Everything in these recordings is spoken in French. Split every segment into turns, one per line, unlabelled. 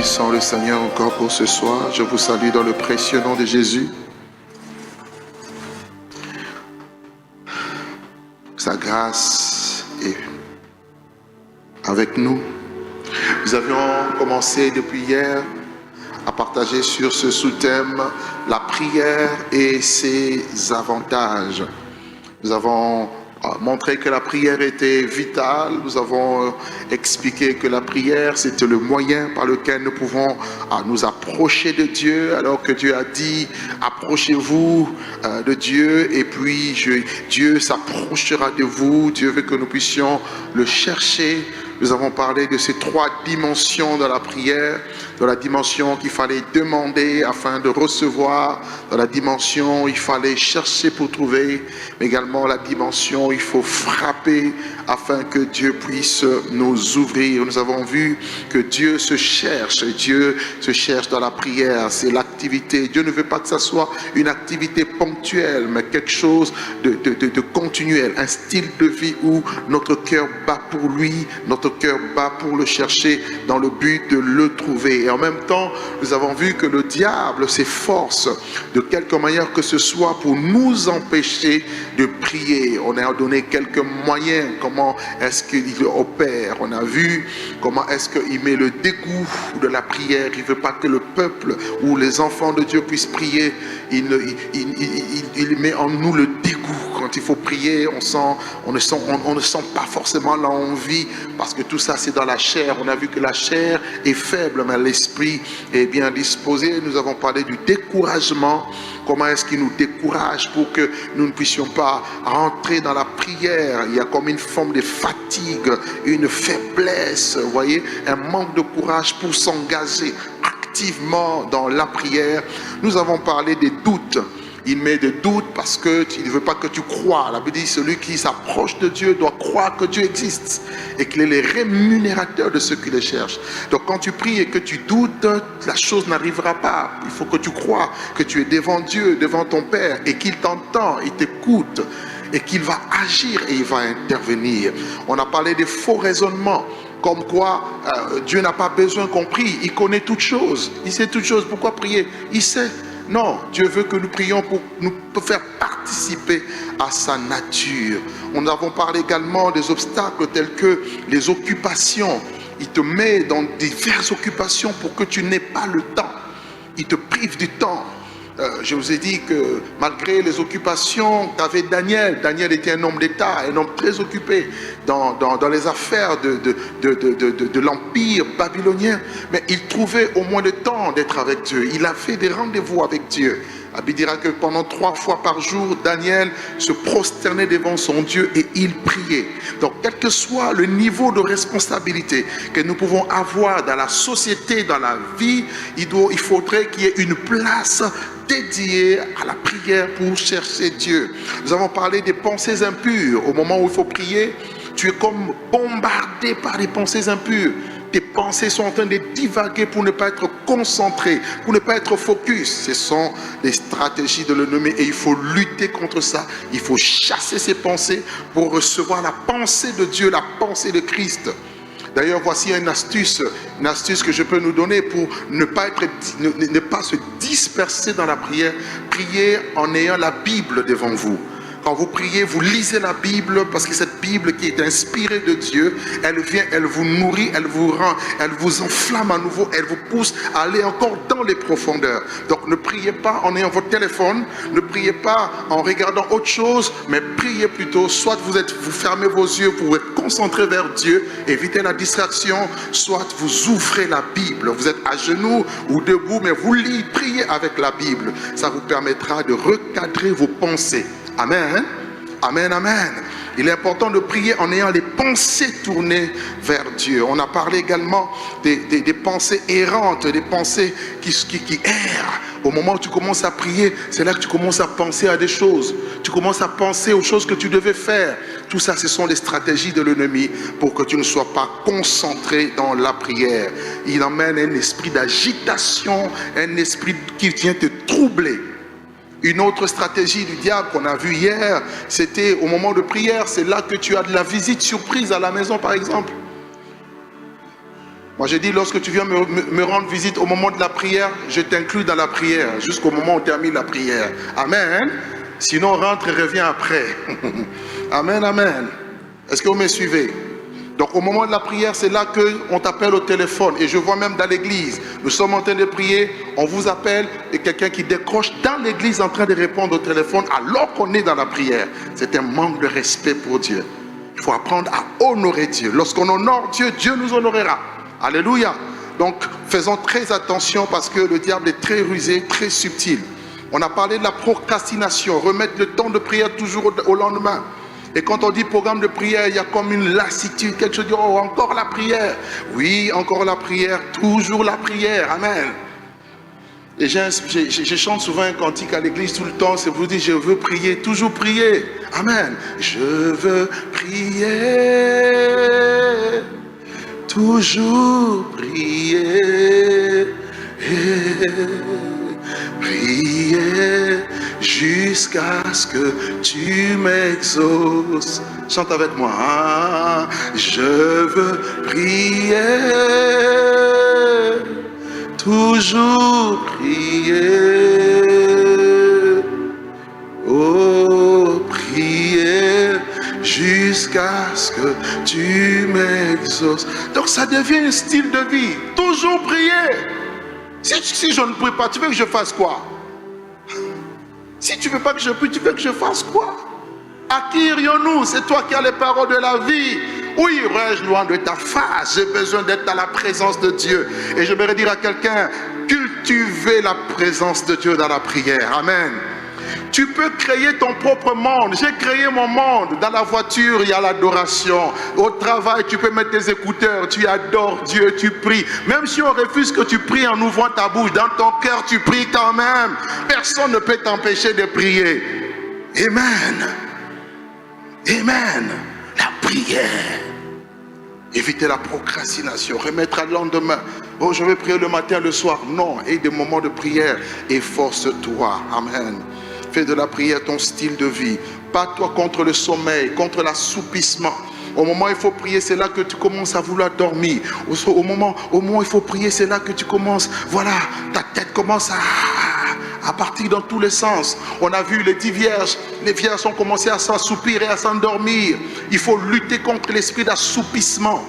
bénissons le Seigneur encore pour ce soir. Je vous salue dans le précieux nom de Jésus. Sa grâce est avec nous. Nous avions commencé depuis hier à partager sur ce sous-thème, la prière et ses avantages. Nous avons montré que la prière était vitale. Nous avons expliqué que la prière, c'était le moyen par lequel nous pouvons nous approcher de Dieu, alors que Dieu a dit, approchez-vous de Dieu, et puis Dieu s'approchera de vous. Dieu veut que nous puissions le chercher. Nous avons parlé de ces trois dimensions de la prière, de la dimension qu'il fallait demander afin de recevoir, de la dimension où il fallait chercher pour trouver, mais également la dimension où il faut frapper afin que Dieu puisse nous ouvrir. Nous avons vu que Dieu se cherche dans la prière, c'est l'activité. Dieu ne veut pas que ça soit une activité ponctuelle, mais quelque chose de continuel, un style de vie où notre cœur bat pour lui, notre cœur bat pour le chercher dans le but de le trouver. Et en même temps, nous avons vu que le diable s'efforce de quelque manière que ce soit pour nous empêcher de prier. On a donné quelques moyens, comment est-ce qu'il opère. On a vu comment est-ce qu'il met le dégoût de la prière. Il ne veut pas que le peuple ou les enfants de Dieu puissent prier. Il met en nous le dégoût. Quand il faut prier, on ne sent pas forcément l'envie, parce que tout ça c'est dans la chair. On a vu que la chair est faible, mais l'esprit est bien disposé. Nous avons parlé du découragement. Comment est-ce qu'il nous décourage pour que nous ne puissions pas rentrer dans la prière? Il y a comme une forme de fatigue, une faiblesse, vous voyez, un manque de courage pour s'engager activement dans la prière. Nous avons parlé des doutes. Il met des doutes parce qu'il ne veut pas que tu crois. La Bible dit, celui qui s'approche de Dieu doit croire que Dieu existe et qu'il est le rémunérateur de ceux qui le cherchent. Donc quand tu pries et que tu doutes, la chose n'arrivera pas. Il faut que tu crois que tu es devant Dieu, devant ton Père, et qu'il t'entend, il t'écoute, et qu'il va agir et il va intervenir. On a parlé des faux raisonnements. Comme quoi, Dieu n'a pas besoin qu'on prie. Il connaît toutes choses. Il sait toutes choses. Pourquoi prier? Il sait. Non, Dieu veut que nous prions pour nous faire participer à sa nature. Nous avons parlé également des obstacles tels que les occupations. Il te met dans diverses occupations pour que tu n'aies pas le temps. Il te prive du temps. Je vous ai dit que malgré les occupations qu'avait Daniel, Daniel était un homme d'État, un homme très occupé dans les affaires de l'empire babylonien, mais il trouvait au moins le temps d'être avec Dieu. Il a fait des rendez-vous avec Dieu. La Bible dira que pendant 3 fois par jour, Daniel se prosternait devant son Dieu et il priait. Donc, quel que soit le niveau de responsabilité que nous pouvons avoir dans la société, dans la vie, il faudrait qu'il y ait une place dédiée à la prière pour chercher Dieu. Nous avons parlé des pensées impures. Au moment où il faut prier, tu es comme bombardé par les pensées impures. Tes pensées sont en train de divaguer pour ne pas être concentré, pour ne pas être focus. Ce sont les stratégies de l'ennemi et il faut lutter contre ça. Il faut chasser ces pensées pour recevoir la pensée de Dieu, la pensée de Christ. D'ailleurs, voici une astuce que je peux nous donner pour ne pas se disperser dans la prière. Priez en ayant la Bible devant vous. Quand vous priez, vous lisez la Bible, parce que cette Bible qui est inspirée de Dieu, elle vient, elle vous nourrit, elle vous rend, elle vous enflamme à nouveau, elle vous pousse à aller encore dans les profondeurs. Donc ne priez pas en ayant votre téléphone, ne priez pas en regardant autre chose, mais priez plutôt, soit vous fermez vos yeux pour être concentré vers Dieu, évitez la distraction, soit vous ouvrez la Bible, vous êtes à genoux ou debout, mais vous priez avec la Bible. Ça vous permettra de recadrer vos pensées. Amen, amen, amen. Il est important de prier en ayant les pensées tournées vers Dieu. On a parlé également des pensées errantes, des pensées qui errent. Au moment où tu commences à prier, c'est là que tu commences à penser à des choses. Tu commences à penser aux choses que tu devais faire. Tout ça, ce sont les stratégies de l'ennemi pour que tu ne sois pas concentré dans la prière. Il emmène un esprit d'agitation, un esprit qui vient te troubler. Une autre stratégie du diable qu'on a vue hier, c'était au moment de prière, c'est là que tu as de la visite surprise à la maison par exemple. Moi, je dis, lorsque tu viens me rendre visite au moment de la prière, je t'inclus dans la prière, jusqu'au moment où on termine la prière. Amen. Sinon, rentre et reviens après. Amen, amen. Est-ce que vous me suivez? Donc, au moment de la prière, c'est là qu'on t'appelle au téléphone. Et je vois même dans l'église, nous sommes en train de prier, on vous appelle, et quelqu'un qui décroche dans l'église en train de répondre au téléphone alors qu'on est dans la prière. C'est un manque de respect pour Dieu. Il faut apprendre à honorer Dieu. Lorsqu'on honore Dieu, Dieu nous honorera. Alléluia. Donc, faisons très attention parce que le diable est très rusé, très subtil. On a parlé de la procrastination, remettre le temps de prière toujours au lendemain. Et quand on dit programme de prière, il y a comme une lassitude, quelque chose de oh, encore la prière. Oui, encore la prière, toujours la prière. Amen. Et je chante souvent un cantique à l'église tout le temps, c'est pour dire je veux prier, toujours prier. Amen. Je veux prier, toujours prier. Prier jusqu'à ce que tu m'exauces. Chante avec moi. Ah, je veux prier, toujours prier. Oh, prier jusqu'à ce que tu m'exauces. Donc ça devient un style de vie. Toujours prier. Si je ne prie pas, tu veux que je fasse quoi? Si tu ne veux pas que je prie, tu veux que je fasse quoi? À qui irions-nous? C'est toi qui as les paroles de la vie. Où irais-je loin de ta face? J'ai besoin d'être dans la présence de Dieu. Et je voudrais dire à quelqu'un, cultivez la présence de Dieu dans la prière. Amen. Tu peux créer ton propre monde. J'ai créé mon monde. Dans la voiture, il y a l'adoration. Au travail, tu peux mettre tes écouteurs. Tu adores Dieu, tu pries. Même si on refuse que tu pries en ouvrant ta bouche, dans ton cœur, tu pries quand même. Personne ne peut t'empêcher de prier. Amen. Amen. La prière. Éviter la procrastination. Remettre à lendemain. Oh, je vais prier le matin, le soir. Non. Et des moments de prière. Efforce-toi. Amen. Fais de la prière ton style de vie. Pas toi contre le sommeil, contre l'assoupissement. Au moment où il faut prier, c'est là que tu commences à vouloir dormir. Au moment où il faut prier, c'est là que tu commences. Voilà, ta tête commence à partir dans tous les sens. On a vu les 10 vierges. Les vierges ont commencé à s'assoupir et à s'endormir. Il faut lutter contre l'esprit d'assoupissement.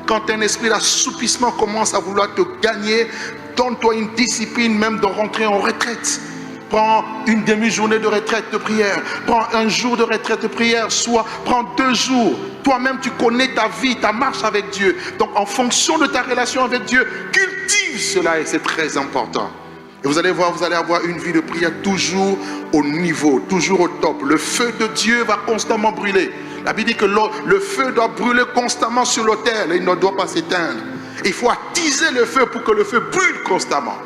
Quand un esprit d'assoupissement commence à vouloir te gagner, donne-toi une discipline même de rentrer en retraite. Prends une demi-journée de retraite de prière. Prends un jour de retraite de prière. Soit prends 2 jours. Toi-même, tu connais ta vie, ta marche avec Dieu. Donc, en fonction de ta relation avec Dieu, cultive cela et c'est très important. Et vous allez voir, vous allez avoir une vie de prière toujours au niveau, toujours au top. Le feu de Dieu va constamment brûler. La Bible dit que le feu doit brûler constamment sur l'autel et il ne doit pas s'éteindre. Il faut attiser le feu pour que le feu brûle constamment.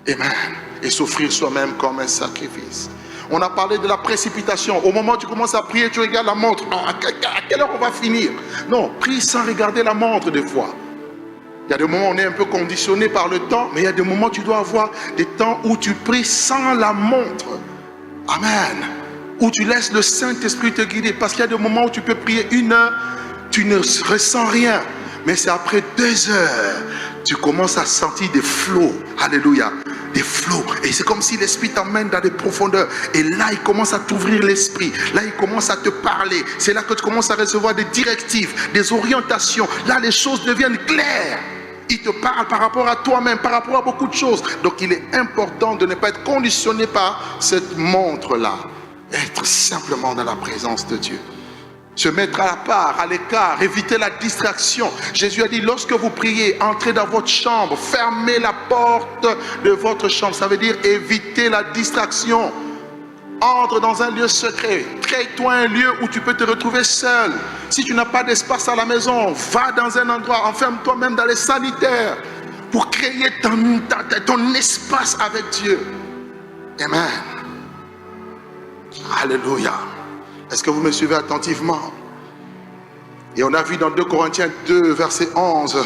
Amen. Et s'offrir soi-même comme un sacrifice. On a parlé de la précipitation. Au moment où tu commences à prier, tu regardes la montre. Oh, à quelle heure on va finir? Non, prie sans regarder la montre des fois. Il y a des moments où on est un peu conditionné par le temps, mais il y a des moments où tu dois avoir des temps où tu pries sans la montre. Amen. Où tu laisses le Saint-Esprit te guider. Parce qu'il y a des moments où tu peux prier 1 heure, tu ne ressens rien. Mais c'est après 2 heures, tu commences à sentir des flots. Alléluia. Des flots. Et c'est comme si l'esprit t'emmène dans des profondeurs. Et là, il commence à t'ouvrir l'esprit. Là, il commence à te parler. C'est là que tu commences à recevoir des directives, des orientations. Là, les choses deviennent claires. Il te parle par rapport à toi-même, par rapport à beaucoup de choses. Donc, il est important de ne pas être conditionné par cette montre-là. Être simplement dans la présence de Dieu. Se mettre à la part, à l'écart, éviter la distraction. Jésus a dit, lorsque vous priez, entrez dans votre chambre, fermez la porte de votre chambre. Ça veut dire éviter la distraction. Entre dans un lieu secret. Crée-toi un lieu où tu peux te retrouver seul. Si tu n'as pas d'espace à la maison, va dans un endroit, enferme-toi même dans les sanitaires pour créer ton espace avec Dieu. Amen. Alléluia. Est-ce que vous me suivez attentivement? Et on a vu dans 2 Corinthiens 2, verset 11,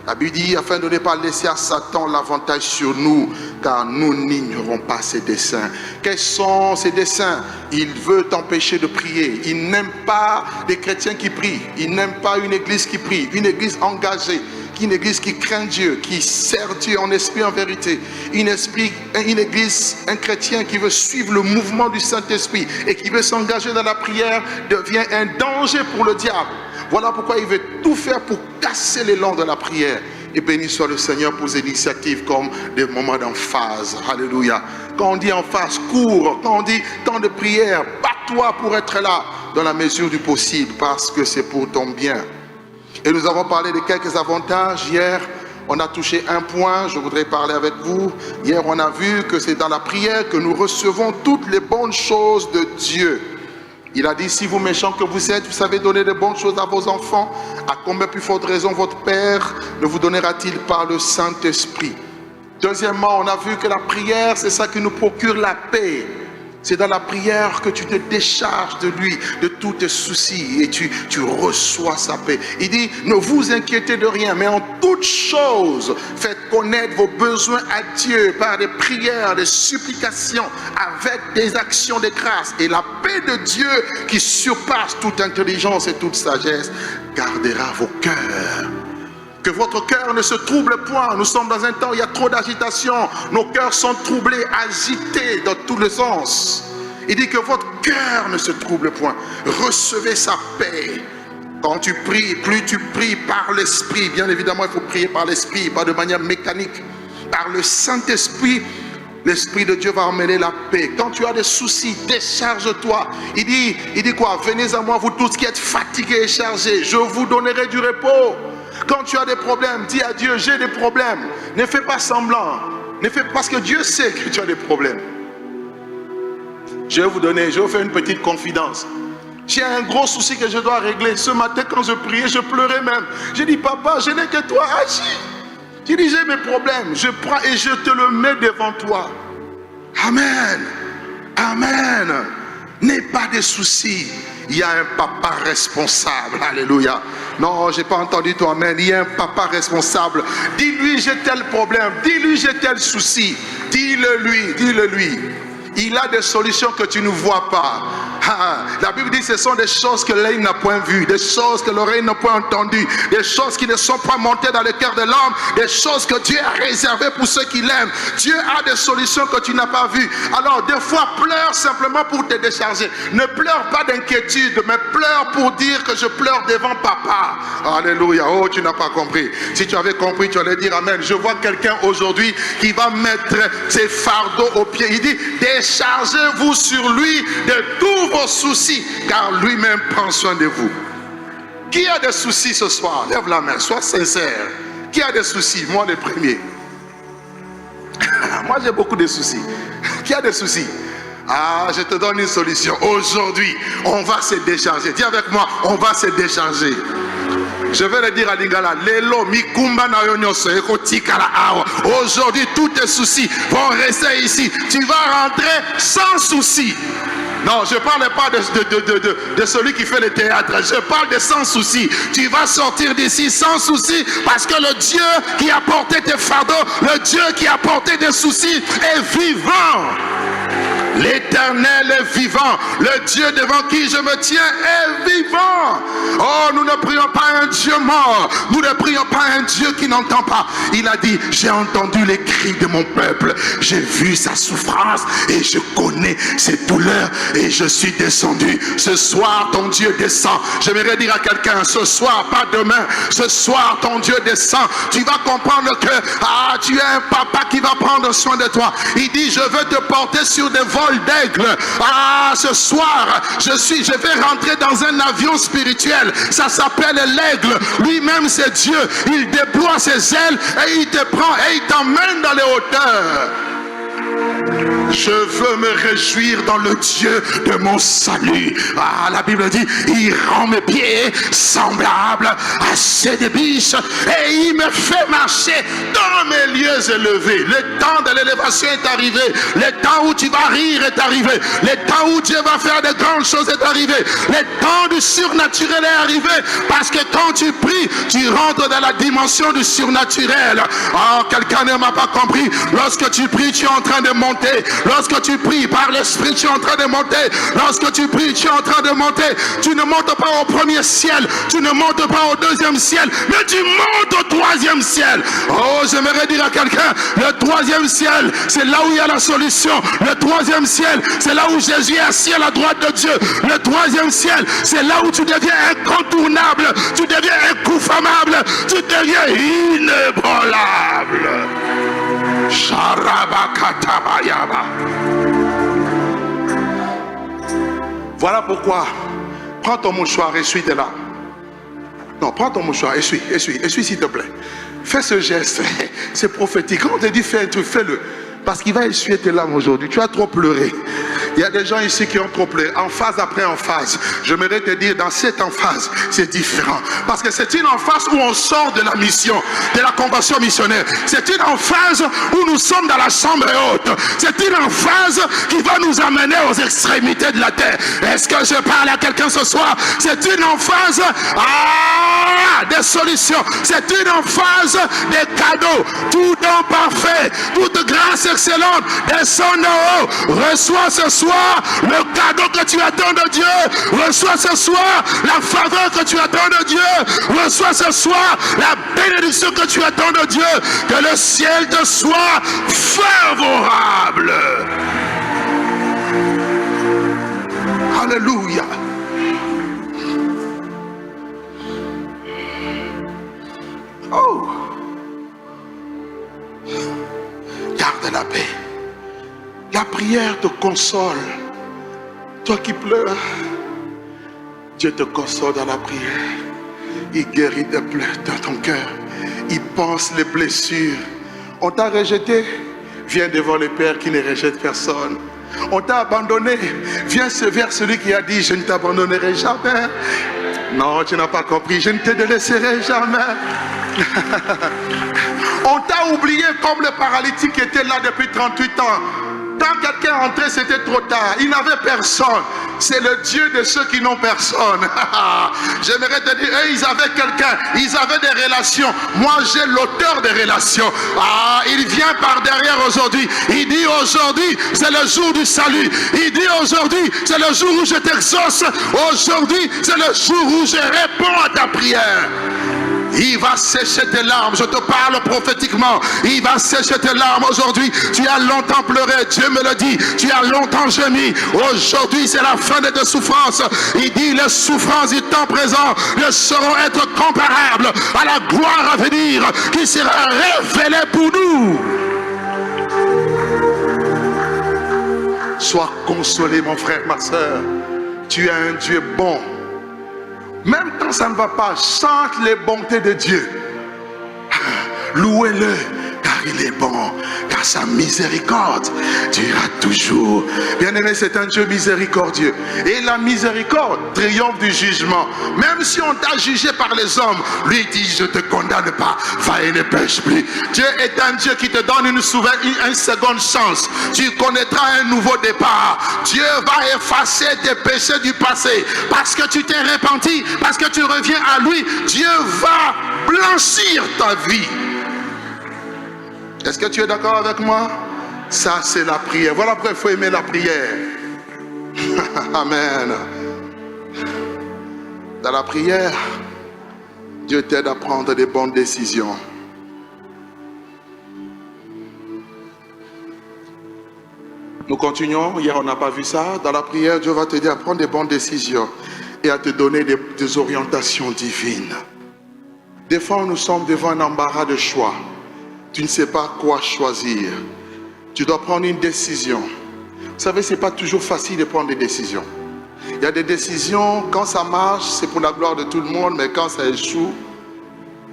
la Bible dit, afin de ne pas laisser à Satan l'avantage sur nous, car nous n'ignorons pas ses desseins. Quels sont ses desseins? Il veut t'empêcher de prier. Il n'aime pas des chrétiens qui prient. Il n'aime pas une église qui prie, une église engagée. une église qui craint Dieu, qui sert Dieu en esprit, en vérité. Une église, un chrétien qui veut suivre le mouvement du Saint-Esprit et qui veut s'engager dans la prière devient un danger pour le diable. Voilà pourquoi il veut tout faire pour casser l'élan de la prière. Et béni soit le Seigneur pour ces initiatives comme des moments d'emphase. Alléluia. Quand on dit emphase, cours. Quand on dit temps de prière, bats-toi pour être là dans la mesure du possible parce que c'est pour ton bien. Et nous avons parlé de quelques avantages. Hier, on a touché un point, je voudrais parler avec vous. Hier, on a vu que c'est dans la prière que nous recevons toutes les bonnes choses de Dieu. Il a dit, si vous méchants que vous êtes, vous savez donner de bonnes choses à vos enfants, à combien plus forte raison votre Père ne vous donnera-t-il par le Saint-Esprit? Deuxièmement, on a vu que la prière, c'est ça qui nous procure la paix. C'est dans la prière que tu te décharges de lui, de tous tes soucis, et tu reçois sa paix. Il dit, ne vous inquiétez de rien, mais en toutes choses, faites connaître vos besoins à Dieu par des prières, des supplications, avec des actions de grâce. Et la paix de Dieu qui surpasse toute intelligence et toute sagesse, gardera vos cœurs. Que votre cœur ne se trouble point. Nous sommes dans un temps où il y a trop d'agitation. Nos cœurs sont troublés, agités dans tous les sens. Il dit que votre cœur ne se trouble point. Recevez sa paix. Quand tu pries, plus tu pries par l'Esprit. Bien évidemment, il faut prier par l'Esprit, pas de manière mécanique. Par le Saint-Esprit, l'Esprit de Dieu va emmener la paix. Quand tu as des soucis, décharge-toi. Il dit quoi? Venez à moi, vous tous qui êtes fatigués et chargés. Je vous donnerai du repos. Quand tu as des problèmes, dis à Dieu, j'ai des problèmes. Ne fais pas semblant. Parce que Dieu sait que tu as des problèmes. Je vais vous faire une petite confidence. J'ai un gros souci que je dois régler. Ce matin, quand je priais, je pleurais même. J'ai dit, papa, je n'ai que toi, agis. J'ai dit, j'ai mes problèmes. Je prends et je te le mets devant toi. Amen. Amen. N'aie pas de soucis. Il y a un papa responsable. Alléluia. Non, je n'ai pas entendu toi, amen. Il y a un papa responsable. Dis-lui, j'ai tel problème. Dis-lui, j'ai tel souci. Dis-le lui. Il a des solutions que tu ne vois pas. La Bible dit que ce sont des choses que l'œil n'a point vues, des choses que l'oreille n'a point entendues, des choses qui ne sont pas montées dans le cœur de l'homme, des choses que Dieu a réservées pour ceux qui l'aiment. Dieu a des solutions que tu n'as pas vues. Alors des fois, pleure simplement pour te décharger. Ne pleure pas d'inquiétude, mais pleure pour dire que je pleure devant papa. Alléluia. Oh, tu n'as pas compris. Si tu avais compris, tu allais dire amen. Je vois quelqu'un aujourd'hui qui va mettre ses fardeaux aux pieds. Il dit, déchargez-vous sur lui de tous vos soucis, car lui-même prend soin de vous. Qui a des soucis ce soir? Lève la main, sois sincère. Qui a des soucis? Moi le premier. Moi j'ai beaucoup de soucis. Qui a des soucis? Ah, je te donne une solution. Aujourd'hui, on va se décharger. Dis avec moi, on va se décharger. Je vais le dire à Lingala. Aujourd'hui, tous tes soucis vont rester ici. Tu vas rentrer sans soucis. Non, je ne parle pas de celui qui fait le théâtre. Je parle de sans soucis. Tu vas sortir d'ici sans soucis parce que le Dieu qui a porté tes fardeaux, le Dieu qui a porté tes soucis est vivant. L'Éternel est vivant. Le Dieu devant qui je me tiens est vivant. Oh, nous ne prions pas un Dieu mort. Nous ne prions pas un Dieu qui n'entend pas. Il a dit, j'ai entendu les cris de mon peuple. J'ai vu sa souffrance et je connais ses douleurs et je suis descendu. Ce soir, ton Dieu descend. J'aimerais dire à quelqu'un, ce soir, pas demain. Ce soir, ton Dieu descend. Tu vas comprendre que tu es un papa qui va prendre soin de toi. Il dit, je veux te porter sur des vols d'aigle. Ce soir, je vais rentrer dans un avion spirituel. Ça s'appelle l'aigle. Lui-même, c'est Dieu. Il déploie ses ailes et il te prend et il t'emmène dans les hauteurs. Je veux me réjouir dans le Dieu de mon salut. La Bible dit, il rend mes pieds semblables à ceux des biches et il me fait marcher dans mes lieux élevés. Le temps de l'élévation est arrivé. Le temps où tu vas rire est arrivé. Le temps où Dieu va faire de grandes choses est arrivé. Le temps du surnaturel est arrivé. Parce que quand tu pries, tu rentres dans la dimension du surnaturel. Quelqu'un ne m'a pas compris. Lorsque tu pries, tu es en train de monter. Lorsque tu pries par l'Esprit, tu es en train de monter. Lorsque tu pries, tu es en train de monter. Tu ne montes pas au premier ciel, tu ne montes pas au deuxième ciel, mais tu montes au troisième ciel. Oh, j'aimerais dire à quelqu'un, le troisième ciel, c'est là où il y a la solution. Le troisième ciel, c'est là où Jésus est assis à la droite de Dieu. Le troisième ciel, c'est là où tu deviens incontournable, tu deviens inconfamable, tu deviens inébranlable. Sharabakatabayaba. Voilà pourquoi, prends ton mouchoir, essuie tes larmes. Non, prends ton mouchoir, essuie s'il te plaît. Fais ce geste, c'est prophétique. Quand on te dit fais un truc, fais-le. Parce qu'il va essuyer tes larmes aujourd'hui. Tu as trop pleuré. Il y a des gens ici qui ont trop pleuré. En phase après en phase. J'aimerais te dire, dans cette emphase, c'est différent. Parce que c'est une emphase où on sort de la mission, de la convention missionnaire. C'est une emphase où nous sommes dans la chambre haute. C'est une emphase qui va nous amener aux extrémités de la terre. Est-ce que je parle à quelqu'un ce soir? C'est une emphase des solutions. C'est une emphase des cadeaux. Tout don parfait, toute grâce excellente descend de haut. Reçois ce soir le cadeau que tu attends de Dieu. Reçois ce soir la faveur que tu attends de Dieu. Reçois ce soir la bénédiction que tu attends de Dieu. Que le ciel te soit favorable. Alléluia. Oh, garde la paix. La prière te console. Toi qui pleures, Dieu te console dans la prière. Il guérit tes pleurs dans ton cœur. Il pense les blessures. On t'a rejeté, viens devant le Père qui ne rejette personne. On t'a abandonné, viens vers celui qui a dit je ne t'abandonnerai jamais. Non, tu n'as pas compris, je ne te délaisserai jamais. On t'a oublié comme le paralytique qui était là depuis 38 ans. Quand quelqu'un rentrait, c'était trop tard. Il n'avait personne. C'est le Dieu de ceux qui n'ont personne. J'aimerais te dire, eux, ils avaient quelqu'un. Ils avaient des relations. Moi, j'ai l'auteur des relations. Il vient par derrière aujourd'hui. Il dit aujourd'hui, c'est le jour du salut. Il dit aujourd'hui, c'est le jour où je t'exauce. Aujourd'hui, c'est le jour où je réponds à ta prière. Il va sécher tes larmes, je te parle prophétiquement. Il va sécher tes larmes aujourd'hui. Tu as longtemps pleuré, Dieu me le dit. Tu as longtemps gémi. Aujourd'hui, c'est la fin de tes souffrances. Il dit, les souffrances du temps présent ne sauront être comparables à la gloire à venir qui sera révélée pour nous. Sois consolé, mon frère, ma soeur. Tu es un Dieu bon. Même quand ça ne va pas, chante les bontés de Dieu. Louez-le, car il est bon, car sa miséricorde durera toujours. Bien-aimé, c'est un Dieu miséricordieux. Et la miséricorde triomphe du jugement. Même si on t'a jugé par les hommes, lui dit, je ne te condamne pas, va et ne pêche plus. Dieu est un Dieu qui te donne une seconde chance. Tu connaîtras un nouveau départ. Dieu va effacer tes péchés du passé. Parce que tu t'es repenti, parce que tu reviens à lui, Dieu va blanchir ta vie. Est-ce que tu es d'accord avec moi? Ça, c'est la prière. Voilà pourquoi il faut aimer la prière. Amen. Dans la prière, Dieu t'aide à prendre des bonnes décisions. Nous continuons. Hier, on n'a pas vu ça. Dans la prière, Dieu va t'aider à prendre des bonnes décisions et à te donner des orientations divines. Des fois, nous sommes devant un embarras de choix. Tu ne sais pas quoi choisir. Tu dois prendre une décision. Vous savez, ce n'est pas toujours facile de prendre des décisions. Il y a des décisions, quand ça marche, c'est pour la gloire de tout le monde, mais quand ça échoue,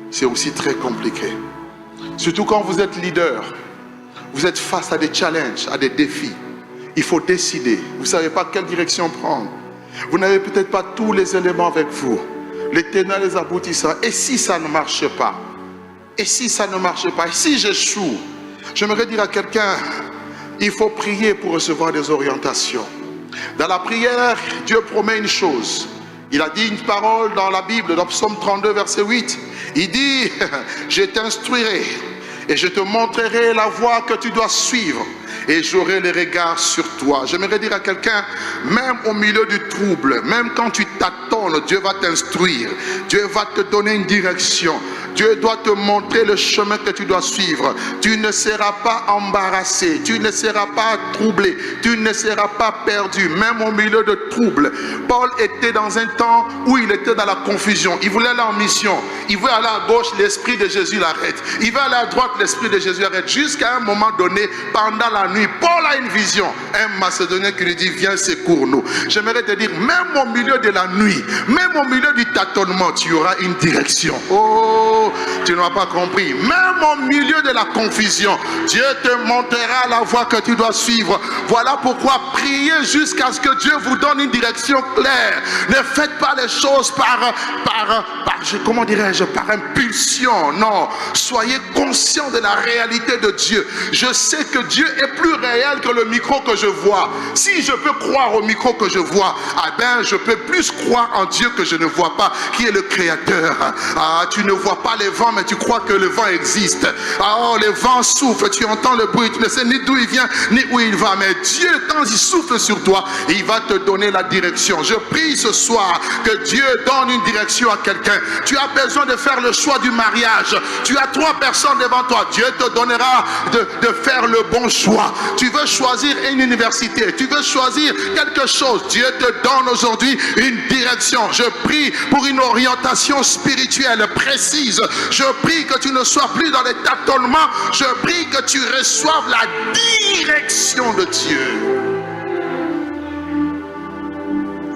c'est aussi très compliqué. Surtout quand vous êtes leader, vous êtes face à des challenges, à des défis. Il faut décider. Vous ne savez pas quelle direction prendre. Vous n'avez peut-être pas tous les éléments avec vous. Les tenants, les aboutissants. Et si ça ne marche pas? Et si ça ne marche pas? Et si j'échoue? J'aimerais dire à quelqu'un, il faut prier pour recevoir des orientations. Dans la prière, Dieu promet une chose. Il a dit une parole dans la Bible, dans Psaume 32, verset 8. Il dit, je t'instruirai et je te montrerai la voie que tu dois suivre. et j'aurai les regards sur toi. J'aimerais dire à quelqu'un, même au milieu du trouble, même quand tu tâtonnes, Dieu va t'instruire. Dieu va te donner une direction. Dieu doit te montrer le chemin que tu dois suivre. Tu ne seras pas embarrassé, tu ne seras pas troublé, tu ne seras pas perdu, même au milieu de troubles. Paul était dans un temps où il était dans la confusion. Il voulait aller en mission. Il voulait aller à gauche, l'esprit de Jésus l'arrête. Il veut aller à droite, l'esprit de Jésus l'arrête. Jusqu'à un moment donné, pendant la nuit, Paul a une vision. Un Macédonien qui lui dit, viens, secours-nous. J'aimerais te dire, même au milieu de la nuit, même au milieu du tâtonnement, tu auras une direction. Oh, tu n'as pas compris. Même au milieu de la confusion, Dieu te montrera la voie que tu dois suivre. Voilà pourquoi priez jusqu'à ce que Dieu vous donne une direction claire. Ne faites pas les choses par impulsion. Non, soyez conscient de la réalité de Dieu. Je sais que Dieu est plus réel que le micro que je vois. Si je peux croire au micro que je vois, je peux plus croire en Dieu que je ne vois pas, qui est le Créateur. Tu ne vois pas les vents, mais tu crois que le vent existe. Les vents soufflent, tu entends le bruit, tu ne sais ni d'où il vient, ni où il va. Mais Dieu, quand il souffle sur toi, il va te donner la direction. Je prie ce soir que Dieu donne une direction à quelqu'un. Tu as besoin de faire le choix du mariage. Tu as 3 personnes devant toi. Dieu te donnera de faire le bon choix. Tu veux choisir une université, tu veux choisir quelque chose. Dieu te donne aujourd'hui une direction. Je prie pour une orientation spirituelle précise. Je prie que tu ne sois plus dans les tâtonnements. Je prie que tu reçoives la direction de Dieu.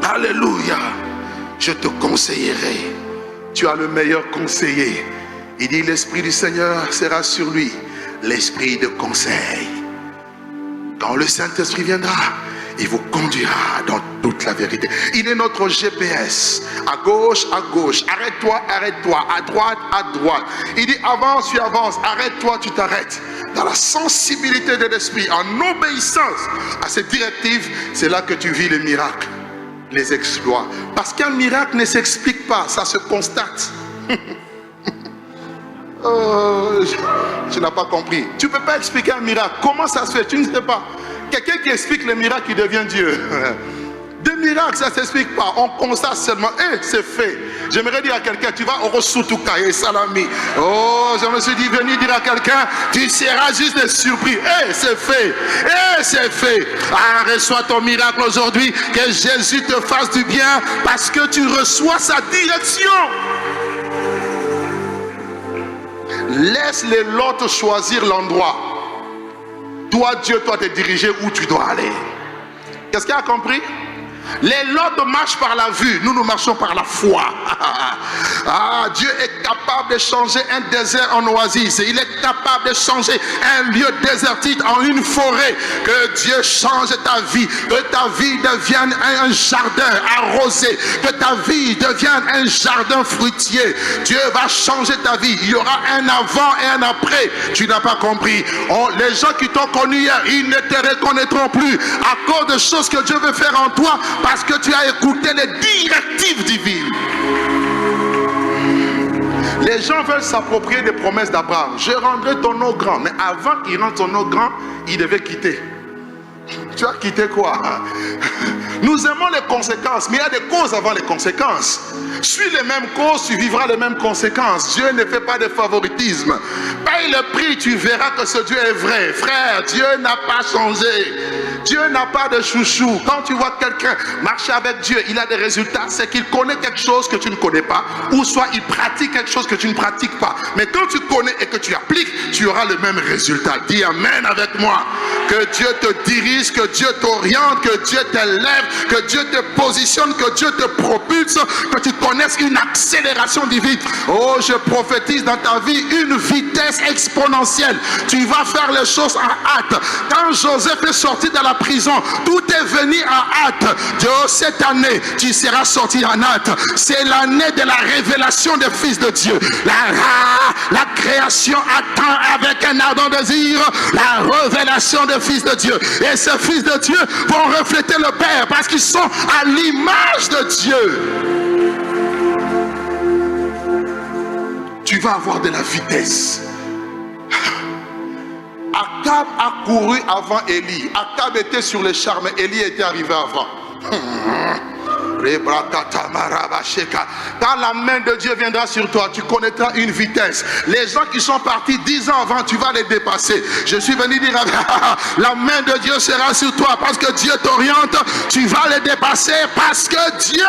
Alléluia. Je te conseillerai. Tu as le meilleur conseiller. Il dit, l'Esprit du Seigneur sera sur lui. L'Esprit de conseil. Quand le Saint-Esprit viendra, il vous conduira dans toute la vérité. Il est notre GPS. À gauche, arrête-toi, arrête-toi. À droite, à droite. Il dit, avance, tu avances. Arrête-toi, tu t'arrêtes. Dans la sensibilité de l'Esprit, en obéissance à cette directive, c'est là que tu vis les miracles, les exploits. Parce qu'un miracle ne s'explique pas, ça se constate. Tu n'as pas compris. Tu ne peux pas expliquer un miracle. Comment ça se fait? Tu ne sais pas. Quelqu'un qui explique le miracle, il devient Dieu. Des miracles, ça ne s'explique pas. On constate seulement, c'est fait. J'aimerais dire à quelqu'un, tu vas au Rosutuka et Salami. Oh, je me suis dit, venir dire à quelqu'un, tu seras juste surpris. C'est fait. C'est fait. Reçois ton miracle aujourd'hui. Que Jésus te fasse du bien parce que tu reçois sa direction. Laisse les lots choisir l'endroit. Toi, Dieu doit te diriger où tu dois aller. Qu'est-ce qu'il a compris? Les lots marchent par la vue, nous marchons par la foi. Dieu est capable de changer un désert en oasis. Il est capable de changer un lieu désertique en une forêt. Que Dieu change ta vie. Que ta vie devienne un jardin arrosé. Que ta vie devienne un jardin fruitier. Dieu va changer ta vie. Il y aura un avant et un après. Tu n'as pas compris. Les gens qui t'ont connu hier, ils ne te reconnaîtront plus à cause de choses que Dieu veut faire en toi. Parce que tu as écouté les directives divines. Les gens veulent s'approprier des promesses d'Abraham. Je rendrai ton eau grand. Mais avant qu'il rende son eau grand, il devait quitter. Tu as quitté quoi? Nous aimons les conséquences, mais il y a des causes avant les conséquences. Suis les mêmes causes, tu vivras les mêmes conséquences. Dieu ne fait pas de favoritisme. Paye le prix, tu verras que ce Dieu est vrai. Frère, Dieu n'a pas changé. Dieu n'a pas de chouchou. Quand tu vois quelqu'un marcher avec Dieu, il a des résultats. C'est qu'il connaît quelque chose que tu ne connais pas. Ou soit il pratique quelque chose que tu ne pratiques pas. Mais quand tu connais et que tu appliques, tu auras le même résultat. Dis Amen avec moi. Que Dieu te dirige, que Dieu t'oriente, que Dieu t'élève, que Dieu te positionne, que Dieu te propulse, que tu connaisses une accélération divine. Oh, je prophétise dans ta vie une vitesse exponentielle. Tu vas faire les choses en hâte. Quand Joseph est sorti de la prison, tout est venu en hâte. Dieu, cette année, tu seras sorti en hâte. C'est l'année de la révélation des fils de Dieu. La création attend avec un ardent désir la révélation des fils de Dieu. Et ces fils de Dieu vont refléter le Père parce qu'ils sont à l'image de Dieu. Tu vas avoir de la vitesse. À Akab a couru avant Élie. Akab était sur les chars, mais Élie était arrivé avant. Quand la main de Dieu viendra sur toi, tu connaîtras une vitesse. Les gens qui sont partis 10 ans avant, tu vas les dépasser. Je suis venu dire, la main de Dieu sera sur toi parce que Dieu t'oriente. Tu vas les dépasser parce que Dieu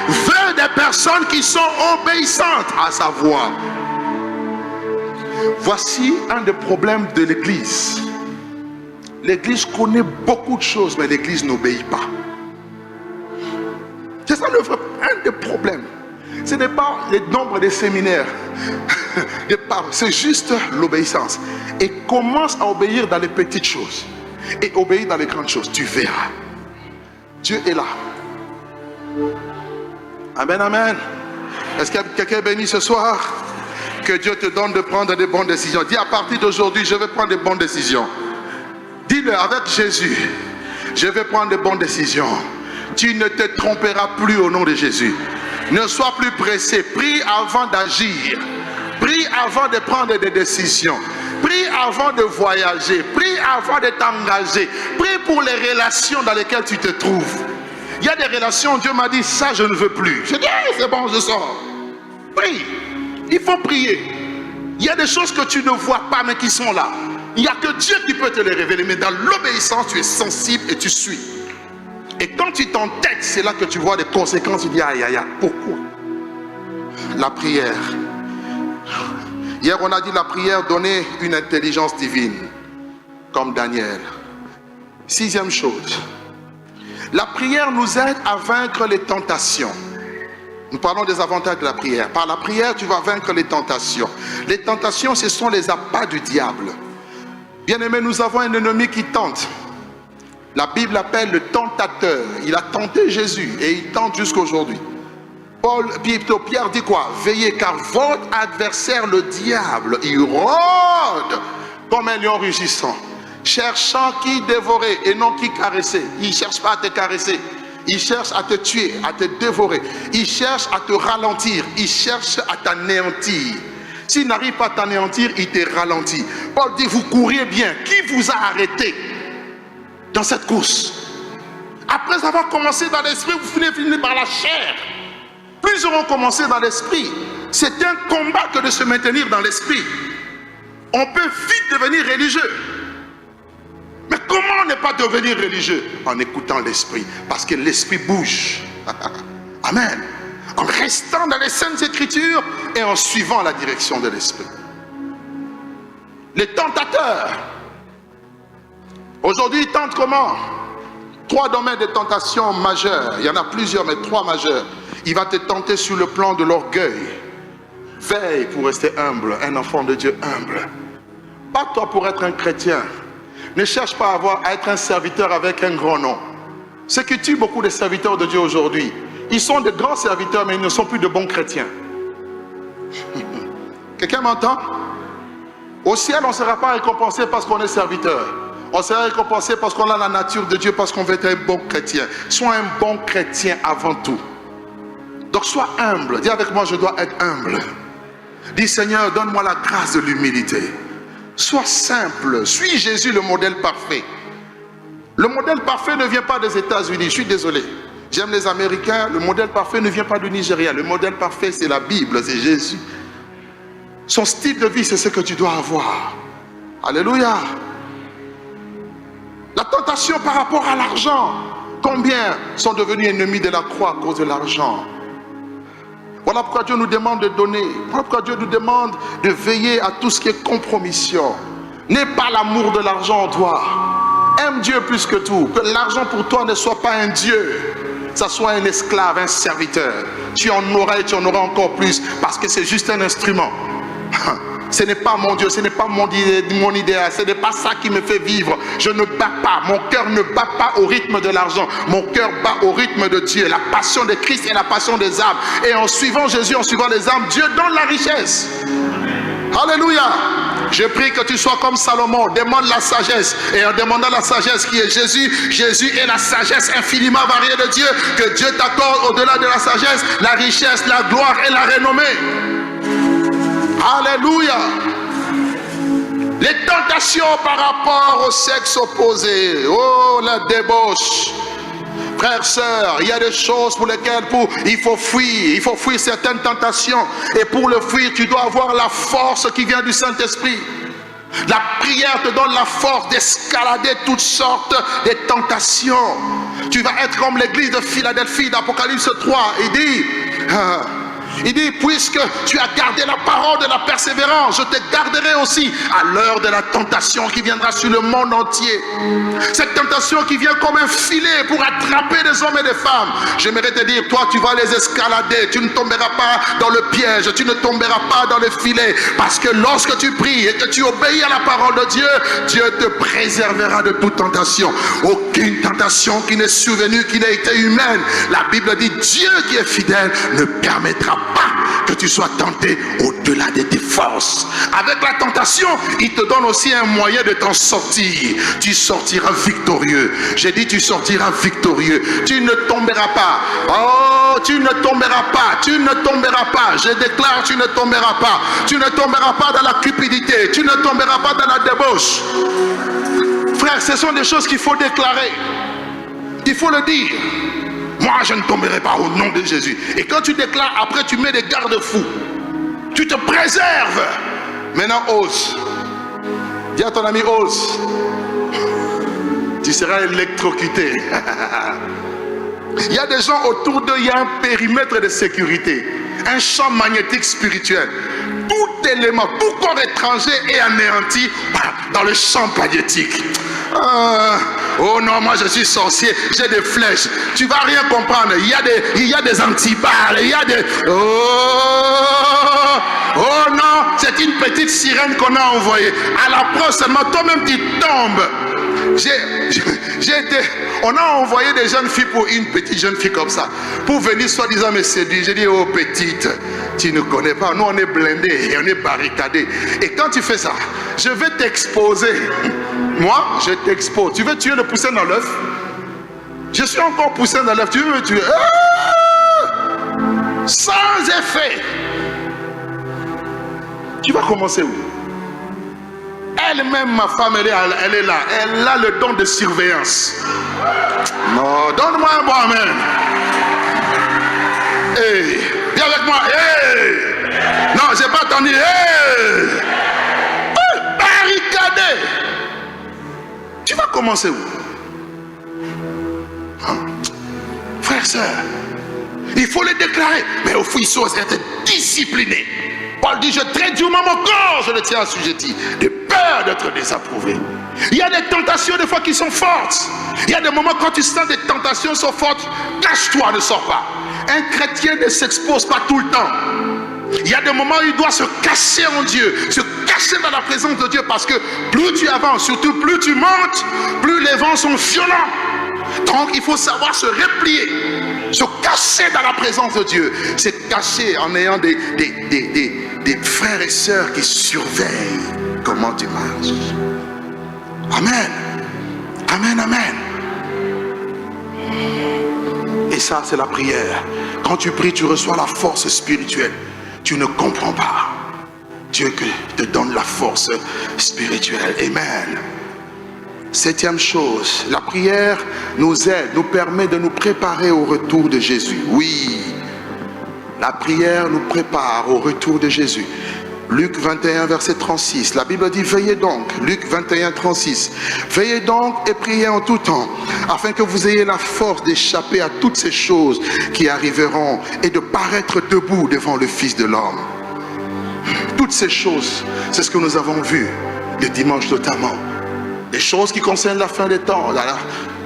veut des personnes qui sont obéissantes à sa voix. Voici un des problèmes de l'Église. L'Église connaît beaucoup de choses, mais l'Église n'obéit pas. C'est ça un des problèmes. Ce n'est pas le nombre de séminaires, c'est juste l'obéissance. Et commence à obéir dans les petites choses et obéir dans les grandes choses. Tu verras. Dieu est là. Amen, amen. Est-ce qu'il y a quelqu'un béni ce soir? Que Dieu te donne de prendre des bonnes décisions. Dis à partir d'aujourd'hui, je vais prendre des bonnes décisions. Dis-le avec Jésus. Je vais prendre des bonnes décisions. Tu ne te tromperas plus au nom de Jésus. Ne sois plus pressé. Prie avant d'agir. Prie avant de prendre des décisions. Prie avant de voyager. Prie avant de t'engager. Prie pour les relations dans lesquelles tu te trouves. Il y a des relations, Dieu m'a dit, ça je ne veux plus. Je dis, c'est bon, je sors. Prie. Il faut prier. Il y a des choses que tu ne vois pas mais qui sont là. Il n'y a que Dieu qui peut te les révéler. Mais dans l'obéissance, tu es sensible et tu suis. Et quand tu t'entêtes, c'est là que tu vois des conséquences. Tu dis, aïe, aïe, aïe, pourquoi? La prière. Hier, on a dit la prière donnait une intelligence divine, comme Daniel. 6e chose. La prière nous aide à vaincre les tentations. Nous parlons des avantages de la prière. Par la prière, tu vas vaincre les tentations. Les tentations, ce sont les appâts du diable. Bien-aimés, nous avons un ennemi qui tente. La Bible l'appelle le tentateur. Il a tenté Jésus et il tente jusqu'aujourd'hui. Pierre dit quoi? Veillez car votre adversaire le diable, il rôde comme un lion rugissant, cherchant qui dévorer et non qui caresser. Il ne cherche pas à te caresser. Il cherche à te tuer, à te dévorer. Il cherche à te ralentir. Il cherche à t'anéantir. S'il n'arrive pas à t'anéantir, il te ralentit. Paul dit, vous courez bien. Qui vous a arrêté dans cette course? Après avoir commencé dans l'esprit, vous finissez par la chair. Plusieurs ont commencé dans l'esprit. C'est un combat que de se maintenir dans l'esprit. On peut vite devenir religieux. Mais comment ne pas devenir religieux? En écoutant l'esprit. Parce que l'esprit bouge. Amen. En restant dans les saintes écritures et en suivant la direction de l'esprit. Les tentateurs. Aujourd'hui, ils tentent comment? 3 domaines de tentation majeurs. Il y en a plusieurs, mais 3 majeurs. Il va te tenter sur le plan de l'orgueil. Veille pour rester humble, un enfant de Dieu humble. Pas toi pour être un chrétien. Ne cherche pas à être un serviteur avec un grand nom. Ce qui tue beaucoup de serviteurs de Dieu aujourd'hui, ils sont de grands serviteurs, mais ils ne sont plus de bons chrétiens. Quelqu'un m'entend? Au ciel, on ne sera pas récompensé parce qu'on est serviteur. On sera récompensé parce qu'on a la nature de Dieu, parce qu'on veut être un bon chrétien. Sois un bon chrétien avant tout. Donc sois humble. Dis avec moi, je dois être humble. Dis Seigneur, donne-moi la grâce de l'humilité. Sois simple. Suis Jésus, le modèle parfait. Le modèle parfait ne vient pas des États-Unis. Je suis désolé. J'aime les Américains. Le modèle parfait ne vient pas du Nigeria. Le modèle parfait, c'est la Bible, c'est Jésus. Son style de vie, c'est ce que tu dois avoir. Alléluia. La tentation par rapport à l'argent. Combien sont devenus ennemis de la croix à cause de l'argent? Voilà pourquoi Dieu nous demande de donner. Voilà pourquoi Dieu nous demande de veiller à tout ce qui est compromission. N'aie pas l'amour de l'argent en toi. Aime Dieu plus que tout. Que l'argent pour toi ne soit pas un Dieu. Ça soit un esclave, un serviteur. Tu en auras et tu en auras encore plus. Parce que c'est juste un instrument. Ce n'est pas mon Dieu, ce n'est pas mon idéal, ce n'est pas ça qui me fait vivre. Je ne bats pas, mon cœur ne bat pas au rythme de l'argent. Mon cœur bat au rythme de Dieu. La passion de Christ et la passion des âmes. Et en suivant Jésus, en suivant les âmes, Dieu donne la richesse. Alléluia. Je prie que tu sois comme Salomon. Demande la sagesse. Et en demandant la sagesse qui est Jésus, Jésus est la sagesse infiniment variée de Dieu. Que Dieu t'accorde au-delà de la sagesse, la richesse, la gloire et la renommée. Alléluia. Les tentations par rapport au sexe opposé. Oh, la débauche. Frères, sœurs, il y a des choses pour lesquelles il faut fuir. Il faut fuir certaines tentations. Et pour le fuir, tu dois avoir la force qui vient du Saint-Esprit. La prière te donne la force d'escalader toutes sortes de tentations. Tu vas être comme l'église de Philadelphie d'Apocalypse 3. Il dit, puisque tu as gardé la parole de la persévérance, je te garderai aussi à l'heure de la tentation qui viendra sur le monde entier. Cette tentation qui vient comme un filet pour attraper des hommes et des femmes. J'aimerais te dire, toi tu vas les escalader, tu ne tomberas pas dans le piège, tu ne tomberas pas dans le filet. Parce que lorsque tu pries et que tu obéis à la parole de Dieu, Dieu te préservera de toute tentation. Aucune tentation qui n'est survenue, qui n'a été humaine. La Bible dit, Dieu qui est fidèle ne permettra pas que tu sois tenté au-delà de tes forces. Avec la tentation, il te donne aussi un moyen de t'en sortir. Tu sortiras victorieux. J'ai dit tu sortiras victorieux. Tu ne tomberas pas. Oh, tu ne tomberas pas. Tu ne tomberas pas. Je déclare, tu ne tomberas pas. Tu ne tomberas pas dans la cupidité. Tu ne tomberas pas dans la débauche. Frère, ce sont des choses qu'il faut déclarer. Il faut le dire. Moi, je ne tomberai pas au nom de Jésus. Et quand tu déclares, après tu mets des garde-fous. Tu te préserves. Maintenant, ose. Dis à ton ami, ose. Tu seras électrocuté. Il y a des gens autour d'eux, il y a un périmètre de sécurité. Un champ magnétique spirituel. Tout élément, tout corps étranger est anéanti dans le champ magnétique. Oh non, moi je suis sorcier, j'ai des flèches. Tu vas rien comprendre. Il y a des antiballes, il y a des... Oh non, c'est une petite sirène qu'on a envoyée. À l'approche seulement, toi-même tu tombes. On a envoyé des jeunes filles pour une petite jeune fille comme ça, pour venir soi-disant me séduire. J'ai dit, oh petite, tu ne connais pas, nous on est blindés et on est barricadés. Et quand tu fais ça, je vais t'exposer. Moi, je t'expose. Tu veux tuer le poussin dans l'œuf? Je suis encore poussin dans l'œuf. Tu veux me tuer? Sans effet. Tu vas commencer où? Elle-même, ma femme, elle est là. Elle a le don de surveillance. Non, donne-moi un bon amen. Hey, viens avec moi. Hey. Non, j'ai pas entendu. Hey. Barricadé. Tu vas commencer où? Frère, sœur, il faut le déclarer. Mais au fond, il faut être discipliné. Paul dit, je traite durement mon corps, je le tiens assujetti, de peur d'être désapprouvé. Il y a des tentations des fois qui sont fortes. Il y a des moments quand tu sens des tentations sont fortes, cache-toi, ne sors pas. Un chrétien ne s'expose pas tout le temps. Il y a des moments où il doit se cacher en Dieu, se cacher dans la présence de Dieu, parce que plus tu avances, surtout plus tu montes, plus les vents sont violents. Donc il faut savoir se replier, se cacher dans la présence de Dieu, se cacher en ayant des frères et sœurs qui surveillent comment tu marches. Amen. Amen, amen. Et ça, c'est la prière. Quand tu pries, tu reçois la force spirituelle. Tu ne comprends pas. Dieu te donne la force spirituelle. Amen. Septième chose, la prière nous aide, nous permet de nous préparer au retour de Jésus. Oui, la prière nous prépare au retour de Jésus. Luc 21, verset 36, la Bible dit, veillez donc, Luc 21, 36, veillez donc et priez en tout temps, afin que vous ayez la force d'échapper à toutes ces choses qui arriveront et de paraître debout devant le Fils de l'homme. Toutes ces choses, c'est ce que nous avons vu le dimanche notamment. Des choses qui concernent la fin des temps.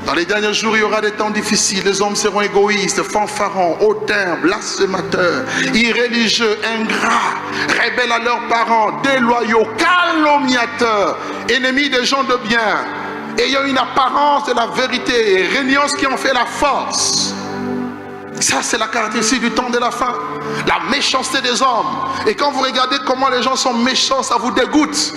Dans les derniers jours, il y aura des temps difficiles. Les hommes seront égoïstes, fanfarons, hautains, blasphémateurs, irréligieux, ingrats, rebelles à leurs parents, déloyaux, calomniateurs, ennemis des gens de bien, ayant une apparence de la vérité, régnant ce qui en fait la force. Ça, c'est la caractéristique du temps de la fin. La méchanceté des hommes. Et quand vous regardez comment les gens sont méchants, ça vous dégoûte.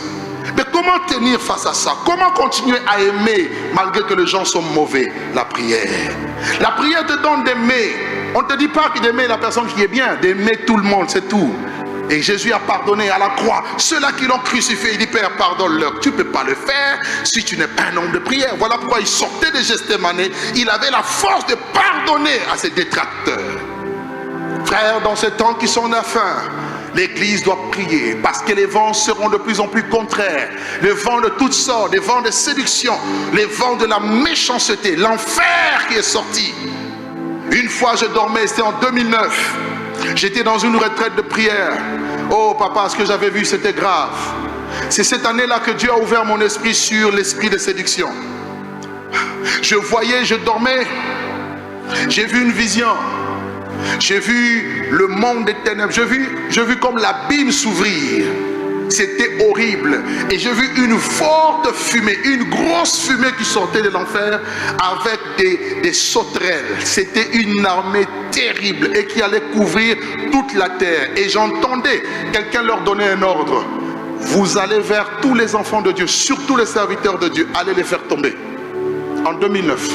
Mais comment tenir face à ça? Comment continuer à aimer malgré que les gens sont mauvais? La prière. La prière te donne d'aimer. On ne te dit pas d'aimer la personne qui est bien, d'aimer tout le monde, c'est tout. Et Jésus a pardonné à la croix ceux-là qui l'ont crucifié. Il dit, Père, pardonne-leur. Tu ne peux pas le faire si tu n'es pas un homme de prière. Voilà pourquoi il sortait de Gethsémane. Il avait la force de pardonner à ses détracteurs. Frères, dans ces temps qui sont à la fin, l'Église doit prier parce que les vents seront de plus en plus contraires. Les vents de toutes sortes, les vents de séduction, les vents de la méchanceté, l'enfer qui est sorti. Une fois je dormais, c'était en 2009. J'étais dans une retraite de prière. Oh papa, ce que j'avais vu c'était grave. C'est cette année-là que Dieu a ouvert mon esprit sur l'esprit de séduction. Je voyais, je dormais. J'ai vu une vision. J'ai vu le monde des ténèbres. J'ai vu comme l'abîme s'ouvrir. C'était horrible. Et j'ai vu une forte fumée, une grosse fumée qui sortait de l'enfer avec des sauterelles. C'était une armée terrible et qui allait couvrir toute la terre. Et j'entendais quelqu'un leur donner un ordre. Vous allez vers tous les enfants de Dieu, surtout les serviteurs de Dieu, allez les faire tomber. En 2009.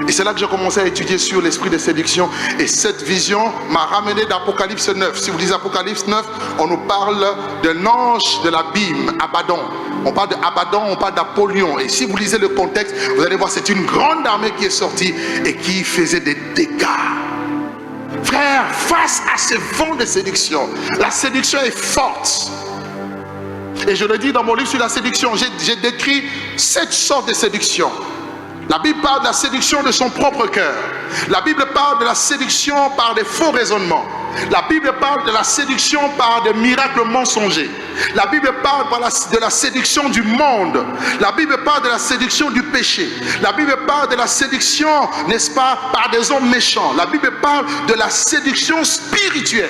Et c'est là que j'ai commencé à étudier sur l'esprit de séduction. Et cette vision m'a ramené d'Apocalypse 9. Si vous lisez Apocalypse 9, on nous parle d'un ange de l'abîme, Abaddon. On parle d'Abaddon, on parle d'Apollyon. Et si vous lisez le contexte, vous allez voir, c'est une grande armée qui est sortie et qui faisait des dégâts. Frère, face à ce vent de séduction, la séduction est forte. Et je le dis dans mon livre sur la séduction, j'ai décrit 7 sortes de séduction. La Bible parle de la séduction de son propre cœur. La Bible parle de la séduction par des faux raisonnements. La Bible parle de la séduction par des miracles mensongers. La Bible parle de la séduction du monde. La Bible parle de la séduction du péché. La Bible parle de la séduction, n'est-ce pas, par des hommes méchants. La Bible parle de la séduction spirituelle.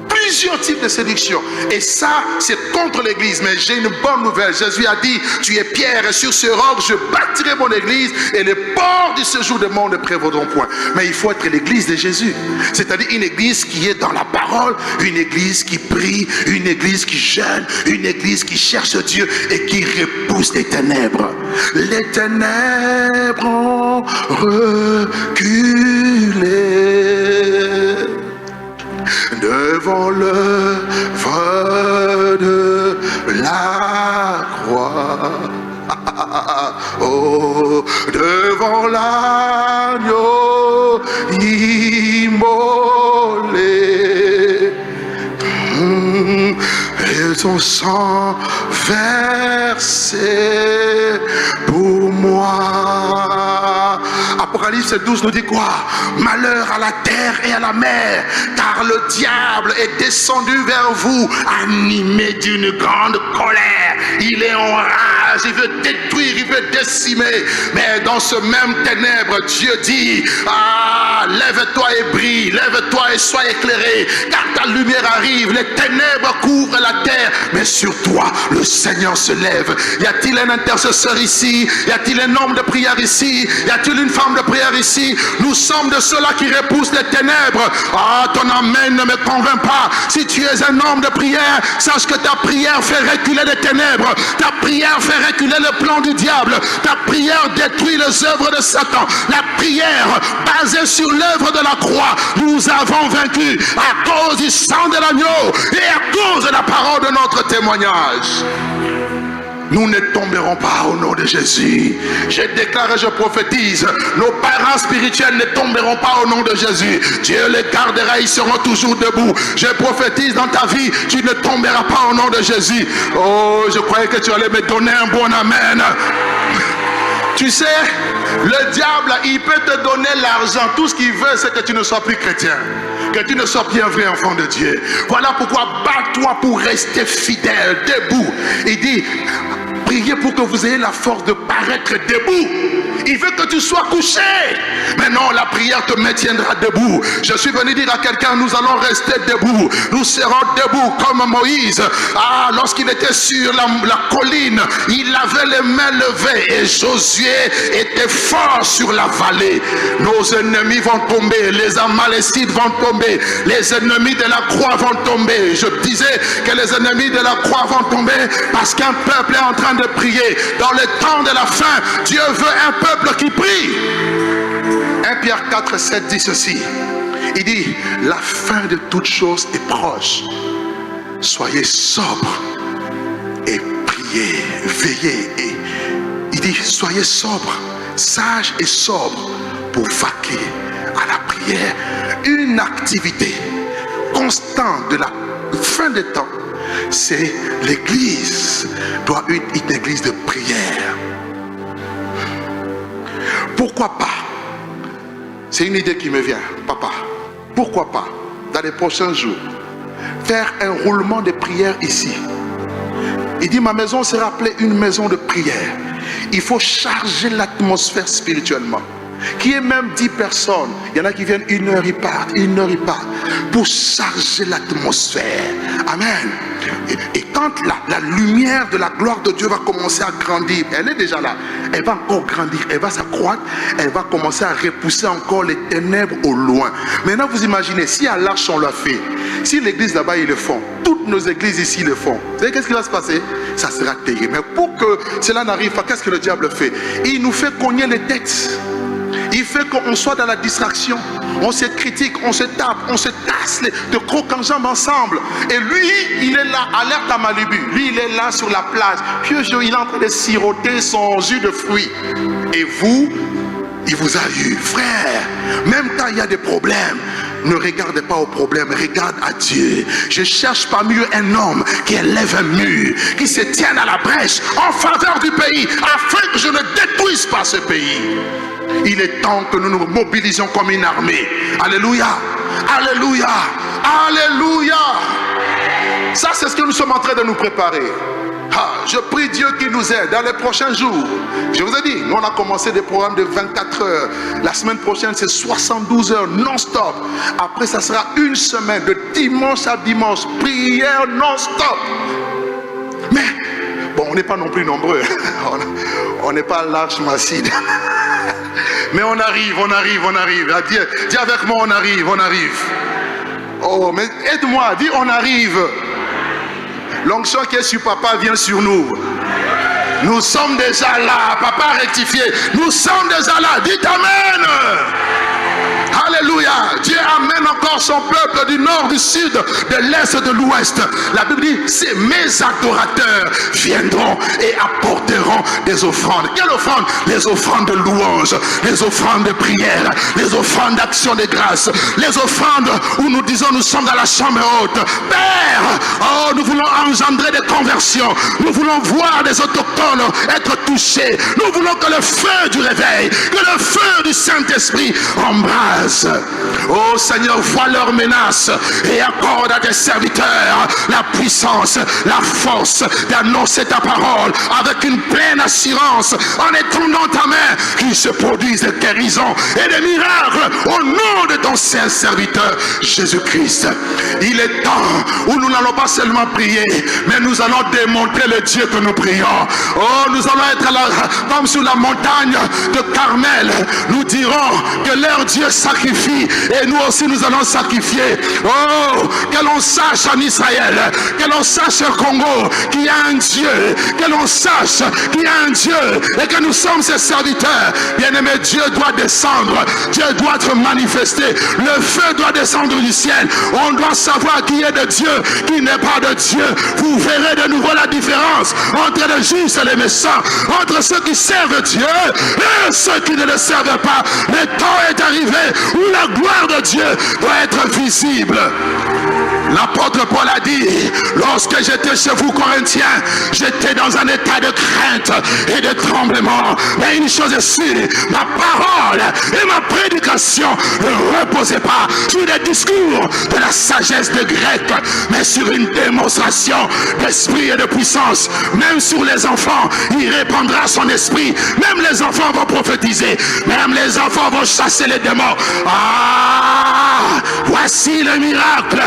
Plusieurs types de séduction. Et ça, c'est contre l'église. Mais j'ai une bonne nouvelle. Jésus a dit, tu es pierre et sur ce roc, je bâtirai mon église et les portes du séjour du monde ne prévaudront point. Mais il faut être l'église de Jésus. C'est-à-dire une église qui est dans la parole, une église qui prie, une église qui jeûne, une église qui cherche Dieu et qui repousse les ténèbres. Les ténèbres ont reculé devant l'œuvre de la croix. Oh, devant l'agneau immolé, et son sang versé pour moi. Apocalypse 12 nous dit quoi? Malheur à la terre et à la mer, car le diable est descendu vers vous, animé d'une grande colère. Il est en rage, il veut détruire, il veut décimer. Mais dans ce même ténèbre, Dieu dit, ah, lève-toi et brille, lève-toi et sois éclairé, car ta lumière arrive. Les ténèbres couvrent la terre, mais sur toi, le Seigneur se lève. Y a-t-il un intercesseur ici? Y a-t-il un homme de prière ici? Y a-t-il une femme de prière ici? Nous sommes de ceux-là qui repoussent les ténèbres. Ah, ton amen ne me convainc pas. Si tu es un homme de prière, sache que ta prière fait reculer les ténèbres. Ta prière fait reculer le plan du diable. Ta prière détruit les œuvres de Satan. La prière basée sur l'œuvre de la croix, nous avons vaincu à cause du sang de l'agneau et à cause de la parole de notre témoignage. Nous ne tomberons pas au nom de Jésus. Je déclare et je prophétise, nos parents spirituels ne tomberont pas au nom de Jésus. Dieu les gardera, ils seront toujours debout. Je prophétise dans ta vie, tu ne tomberas pas au nom de Jésus. Oh, je croyais que tu allais me donner un bon amen. Tu sais, le diable, il peut te donner l'argent. Tout ce qu'il veut, c'est que tu ne sois plus chrétien, que tu ne sois plus un vrai enfant de Dieu. Voilà pourquoi bats-toi pour rester fidèle, debout. Il dit, priez pour que vous ayez la force de paraître debout. Il veut que tu sois couché. Mais non, la prière te maintiendra debout. Je suis venu dire à quelqu'un, nous allons rester debout. Nous serons debout comme Moïse. Ah, lorsqu'il était sur la colline, il avait les mains levées et Josué était fort sur la vallée. Nos ennemis vont tomber, les Amalécites vont tomber, les ennemis de la croix vont tomber. Je disais que les ennemis de la croix vont tomber parce qu'un peuple est en train de prier. Dans le temps de la fin, Dieu veut un peuple qui prie. 1 Pierre 4, 7 dit ceci. Il dit, la fin de toutes choses est proche. Soyez sobres et priez, veillez. Et il dit, soyez sobres, sages et sobres pour vaquer à la prière. Une activité constante de la fin des temps, c'est l'église doit être une église de prière. Pourquoi pas? C'est une idée qui me vient, papa. Pourquoi pas, dans les prochains jours, faire un roulement de prière ici? Il dit, ma maison sera appelée une maison de prière. Il faut charger l'atmosphère spirituellement. Qui est même 10 personnes. Il y en a qui viennent 1 heure, ils partent, 1 heure, ils partent. Pour charger l'atmosphère. Amen. Et quand la lumière de la gloire de Dieu va commencer à grandir, elle est déjà là. Elle va encore grandir, elle va s'accroître, elle va commencer à repousser encore les ténèbres au loin. Maintenant, vous imaginez, si à l'Arche on l'a fait, si l'église là-bas ils le font, toutes nos églises ici le font, vous savez qu'est-ce qui va se passer? Ça sera terrible. Mais pour que cela n'arrive pas, qu'est-ce que le diable fait? Il nous fait cogner les têtes. Il fait qu'on soit dans la distraction. On se critique, on se tape, on se tasse de crocs en jambes ensemble. Et lui, il est là, alerte à Malibu. Lui, il est là sur la plage. Puis il est en train de siroter son jus de fruits. Et vous, il vous a eu. Frère, même quand il y a des problèmes, ne regardez pas aux problèmes, regarde à Dieu. Je cherche parmi eux un homme qui élève un mur, qui se tienne à la brèche en faveur du pays, afin que je ne détruise pas ce pays. Il est temps que nous nous mobilisions comme une armée. Alléluia, alléluia, alléluia. Ça, c'est ce que nous sommes en train de nous préparer. Je prie Dieu qui nous aide dans les prochains jours. Je vous ai dit, nous on a commencé des programmes de 24 heures. La semaine prochaine, c'est 72 heures non-stop. Après, ça sera une semaine de dimanche à dimanche. Prière non-stop. Mais, bon, on n'est pas non plus nombreux. On n'est pas l'Arche Masside. Mais on arrive, on arrive, on arrive. Dis avec moi, on arrive, on arrive. Oh, mais aide-moi, dis on arrive. L'onction qui est sur papa vient sur nous. Nous sommes déjà là. Papa a rectifié. Nous sommes déjà là. Dites Amen. Alléluia. Dieu amène encore son peuple du nord, du sud, de l'est, de l'ouest. La Bible dit, c'est mes adorateurs viendront et apporteront des offrandes. Quelles offrandes? Les offrandes de louange, les offrandes de prière, les offrandes d'action de grâce, les offrandes où nous disons nous sommes dans la chambre haute. Père, oh, nous voulons engendrer des conversions. Nous voulons voir des autochtones être touchés. Nous voulons que le feu du réveil, que le feu du Saint-Esprit embrase. Oh Seigneur, vois leurs menaces et accorde à tes serviteurs la puissance, la force d'annoncer ta parole avec une pleine assurance en étendant ta main, qu'il se produise des guérisons et des miracles au nom de ton saint serviteur Jésus-Christ. Il est temps où nous n'allons pas seulement prier, mais nous allons démontrer le Dieu que nous prions. Oh, nous allons être là, comme sur la montagne de Carmel. Nous dirons que leur Dieu sacrifie et nous aussi nous allons sacrifier. Oh, que l'on sache en Israël, que l'on sache au Congo qu'il y a un Dieu, que l'on sache qu'il y a un Dieu et que nous sommes ses serviteurs. Bien-aimé, Dieu doit descendre, Dieu doit être manifesté, le feu doit descendre du ciel. On doit savoir qui est de Dieu, qui n'est pas de Dieu. Vous verrez de nouveau la différence entre les justes et les méchants, entre ceux qui servent Dieu et ceux qui ne le servent pas. Le temps est arrivé où la gloire de Dieu doit être visible. L'apôtre Paul a dit, lorsque j'étais chez vous Corinthiens, j'étais dans un état de crainte et de tremblement. Mais une chose est sûre, ma parole et ma prédication ne reposaient pas sur des discours de la sagesse de Grec, mais sur une démonstration d'esprit et de puissance. Même sur les enfants, il répandra son esprit. Même les enfants vont prophétiser. Même les enfants vont chasser les démons. Ah, voici le miracle.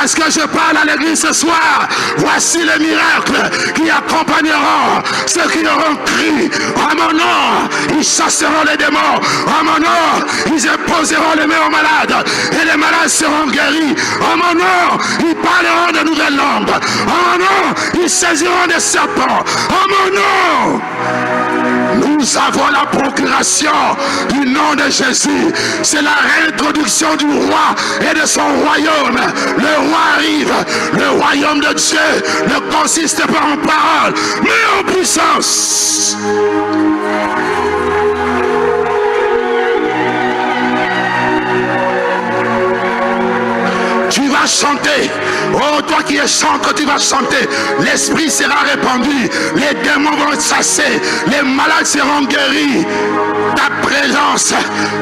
Est-ce que je parle à l'église ce soir? Voici les miracles qui accompagneront ceux qui auront cru. En mon nom, ils chasseront les démons. En mon nom, ils imposeront les mains aux malades. Et les malades seront guéris. En mon nom, ils parleront de nouvelles langues. En mon nom, ils saisiront des serpents. En mon nom, nous avons la procuration du nom de Jésus. C'est la réintroduction du roi et de son royaume. Le roi arrive. Le royaume de Dieu ne consiste pas en parole, mais en puissance. Tu vas chanter. Oh, toi qui es chanteur, tu vas chanter. L'esprit sera répandu. Les démons vont être chassés. Les malades seront guéris. Ta présence,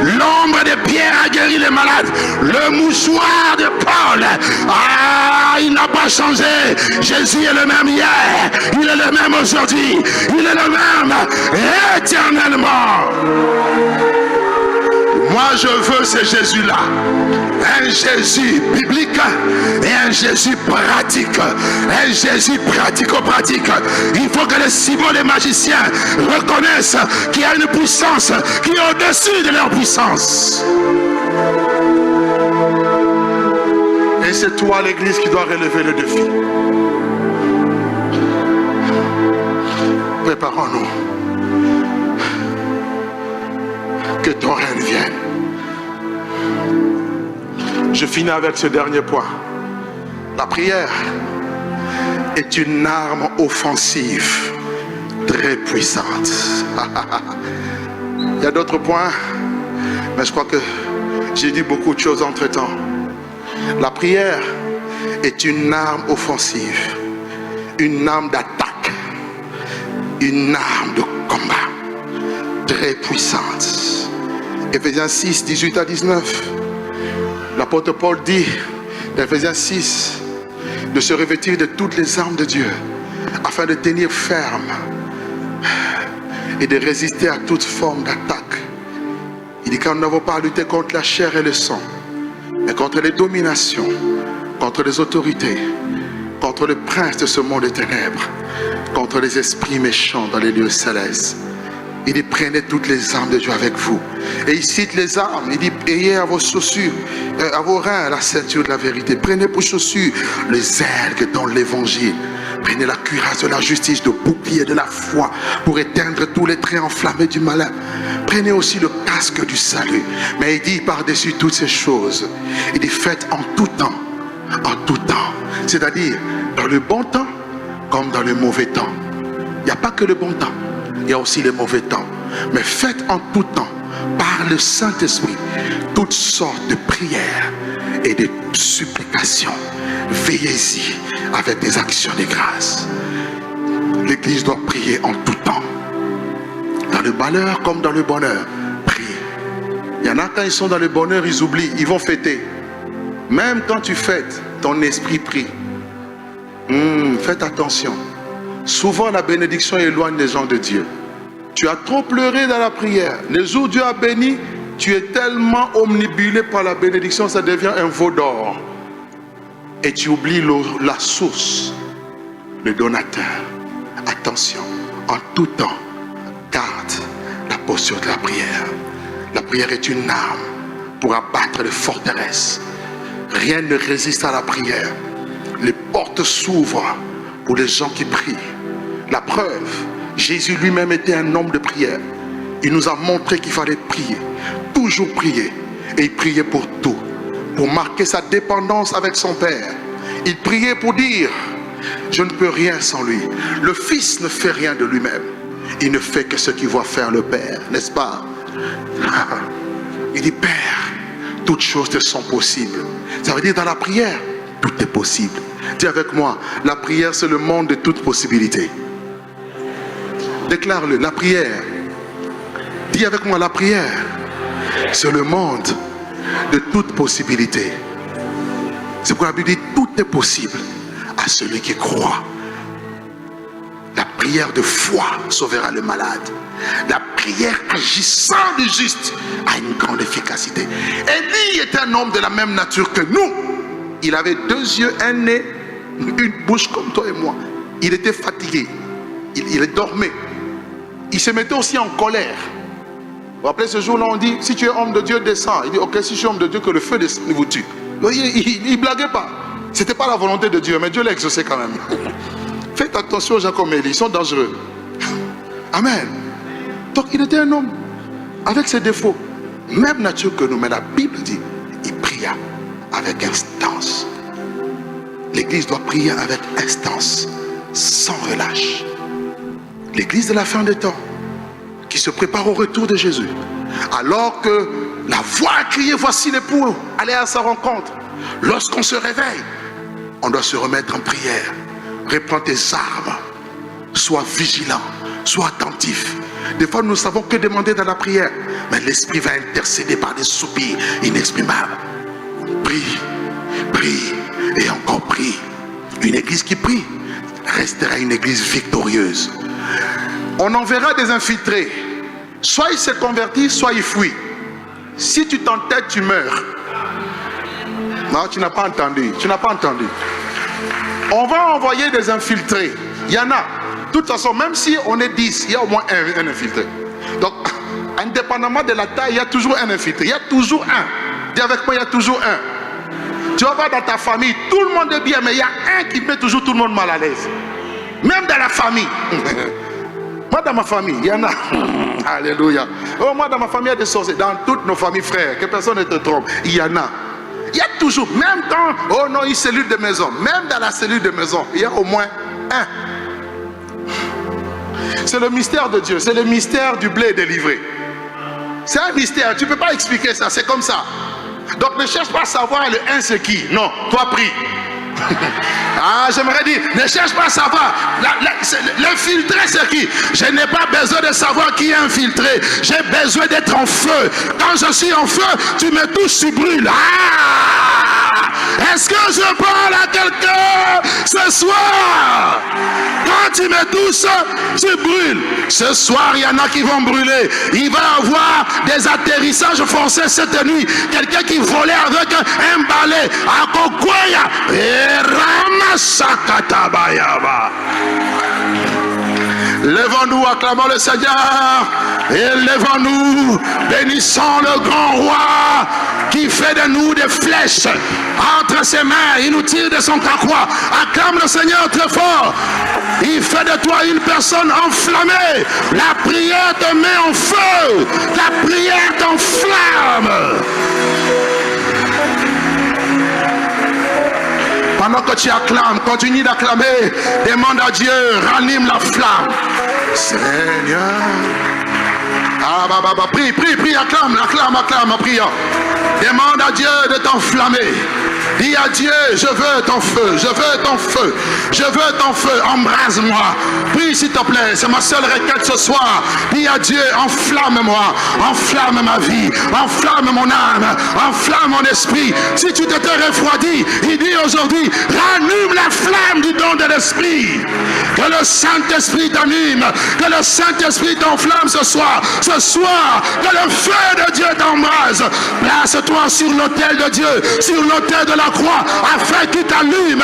l'ombre de Pierre a guéri les malades. Le mouchoir de Paul, il n'a pas changé. Jésus est le même hier. Il est le même aujourd'hui. Il est le même éternellement. Moi je veux ce Jésus-là. Un Jésus biblique et un Jésus pratique. Un Jésus pratico-pratique. Il faut que les Simons, les magiciens, reconnaissent qu'il y a une puissance qui est au-dessus de leur puissance. Et c'est toi, l'Église, qui doit relever le défi. Préparons-nous. Que ton règne vienne. Je finis avec ce dernier point. La prière est une arme offensive très puissante. Il y a d'autres points, mais je crois que j'ai dit beaucoup de choses entre temps. La prière est une arme offensive, une arme d'attaque, une arme de combat très puissante. Éphésiens 6, 18 à 19. L'apôtre Paul dit, dans Éphésiens 6, de se revêtir de toutes les armes de Dieu, afin de tenir ferme et de résister à toute forme d'attaque. Il dit, car nous n'avons pas à lutter contre la chair et le sang, mais contre les dominations, contre les autorités, contre le prince de ce monde des ténèbres, contre les esprits méchants dans les lieux célestes. Il dit, prenez toutes les armes de Dieu avec vous. Et il cite les armes. Il dit, ayez à vos chaussures, à vos reins, la ceinture de la vérité. Prenez pour chaussures les ailes que donne l'évangile. Prenez la cuirasse de la justice, le bouclier de la foi pour éteindre tous les traits enflammés du malin. Prenez aussi le casque du salut. Mais il dit, par-dessus toutes ces choses, il dit, faites en tout temps. En tout temps. C'est-à-dire, dans le bon temps comme dans le mauvais temps. Il n'y a pas que le bon temps. Il y a aussi les mauvais temps. Mais faites en tout temps, par le Saint-Esprit, toutes sortes de prières et de supplications. Veillez-y avec des actions de grâce. L'Église doit prier en tout temps. Dans le malheur comme dans le bonheur, priez. Il y en a quand ils sont dans le bonheur, ils oublient, ils vont fêter. Même quand tu fêtes, ton esprit prie. Faites attention. Souvent la bénédiction éloigne les gens de Dieu. Tu as trop pleuré dans la prière. Les jours où Dieu a béni, tu es tellement omnibulé par la bénédiction, ça devient un veau d'or. Et tu oublies la source, le donateur. Attention, en tout temps, garde la posture de la prière. La prière est une arme pour abattre les forteresses. Rien ne résiste à la prière. Les portes s'ouvrent pour les gens qui prient. La preuve, Jésus lui-même était un homme de prière. Il nous a montré qu'il fallait prier, toujours prier. Et il priait pour tout, pour marquer sa dépendance avec son Père. Il priait pour dire, je ne peux rien sans lui. Le Fils ne fait rien de lui-même. Il ne fait que ce qu'il voit faire le Père, n'est-ce pas? Il dit, Père, toutes choses te sont possibles. Ça veut dire dans la prière, tout est possible. Dis avec moi, la prière c'est le monde de toutes possibilités. Déclare-le, la prière. Dis avec moi, la prière c'est le monde de toutes possibilités. C'est pourquoi la Bible dit, tout est possible à celui qui croit. La prière de foi sauvera le malade. La prière agissant du juste a une grande efficacité. Élie est un homme de la même nature que nous. Il avait 2 yeux, un nez une bouche comme toi et moi. Il était fatigué, il dormait. Il se mettait aussi en colère. Vous vous rappelez, ce jour-là, on dit, si tu es homme de Dieu, descends. Il dit, ok, si je suis homme de Dieu, que le feu descende et vous tue. Il ne blaguait pas. Ce n'était pas la volonté de Dieu, mais Dieu l'a exaucé quand même. Faites attention aux gens comme Élie, ils sont dangereux. Amen. Donc il était un homme avec ses défauts, même nature que nous, mais la Bible dit, il pria avec instance. L'église doit prier avec instance, sans relâche. L'église de la fin des temps, qui se prépare au retour de Jésus, alors que la voix a crié, voici l'époux, allez à sa rencontre. Lorsqu'on se réveille, on doit se remettre en prière. Reprends tes armes, sois vigilant, sois attentif. Des fois, nous ne savons que demander dans la prière, mais l'Esprit va intercéder par des soupirs inexprimables. Prie, prie et encore prie. Une église qui prie restera une église victorieuse. On enverra des infiltrés. Soit ils se convertissent, soit ils fuient. Si tu t'entêtes, tu meurs. Non, tu n'as pas entendu. Tu n'as pas entendu. On va envoyer des infiltrés. Il y en a. De toute façon, même si on est 10, il y a au moins un infiltré. Donc, indépendamment de la taille, il y a toujours un infiltré. Il y a toujours un. Dis avec moi, il y a toujours un. Tu vas voir dans ta famille, tout le monde est bien, mais il y a un qui met toujours tout le monde mal à l'aise. Même dans la famille. Moi, dans ma famille, il y en a. Alléluia. Oh, moi, dans ma famille, il y a des sorciers. Dans toutes nos familles, frères, que personne ne te trompe. Il y en a. Il y a toujours, même dans, oh non, une cellule de maison, même dans la cellule de maison, il y a au moins un. C'est le mystère de Dieu, c'est le mystère du blé délivré. C'est un mystère, tu ne peux pas expliquer ça, c'est comme ça. Donc ne cherche pas à savoir le un c'est qui. Non, toi prie. Ah, j'aimerais dire, ne cherche pas à savoir l'infiltré c'est qui. Je n'ai pas besoin de savoir qui est infiltré. J'ai besoin d'être en feu. Quand je suis en feu, tu me touches, tu brûles. Ah, est-ce que je parle à quelqu'un ce soir? Quand tu me touches, tu brûles. Ce soir, il y en a qui vont brûler. Il va y avoir des atterrissages forcés cette nuit. Quelqu'un qui volait avec un balai à Kokoya. Lèvons-nous, acclamons le Seigneur. Et lèvons-nous, bénissons le grand roi qui fait de nous des flèches entre ses mains. Il nous tire de son carquois. Acclame le Seigneur très fort. Il fait de toi une personne enflammée. La prière te met en feu. La prière t'enflamme. Pendant que tu acclames, continue d'acclamer. Demande à Dieu, ranime la flamme. Seigneur. Ah, prie, acclame, prie. Demande à Dieu de t'enflammer. Dis à Dieu, je veux ton feu, je veux ton feu, je veux ton feu, embrase-moi. Prie s'il te plaît, c'est ma seule requête ce soir. Dis à Dieu, enflamme-moi, enflamme ma vie, enflamme mon âme, enflamme mon esprit. Si tu t'étais refroidi, il dit aujourd'hui, ranime la flamme du don de l'esprit. Que le Saint-Esprit t'anime, que le Saint-Esprit t'enflamme ce soir, que le feu de Dieu t'embrase. Place-toi sur l'autel de Dieu, sur l'autel de la croix, afin qu'il t'allume,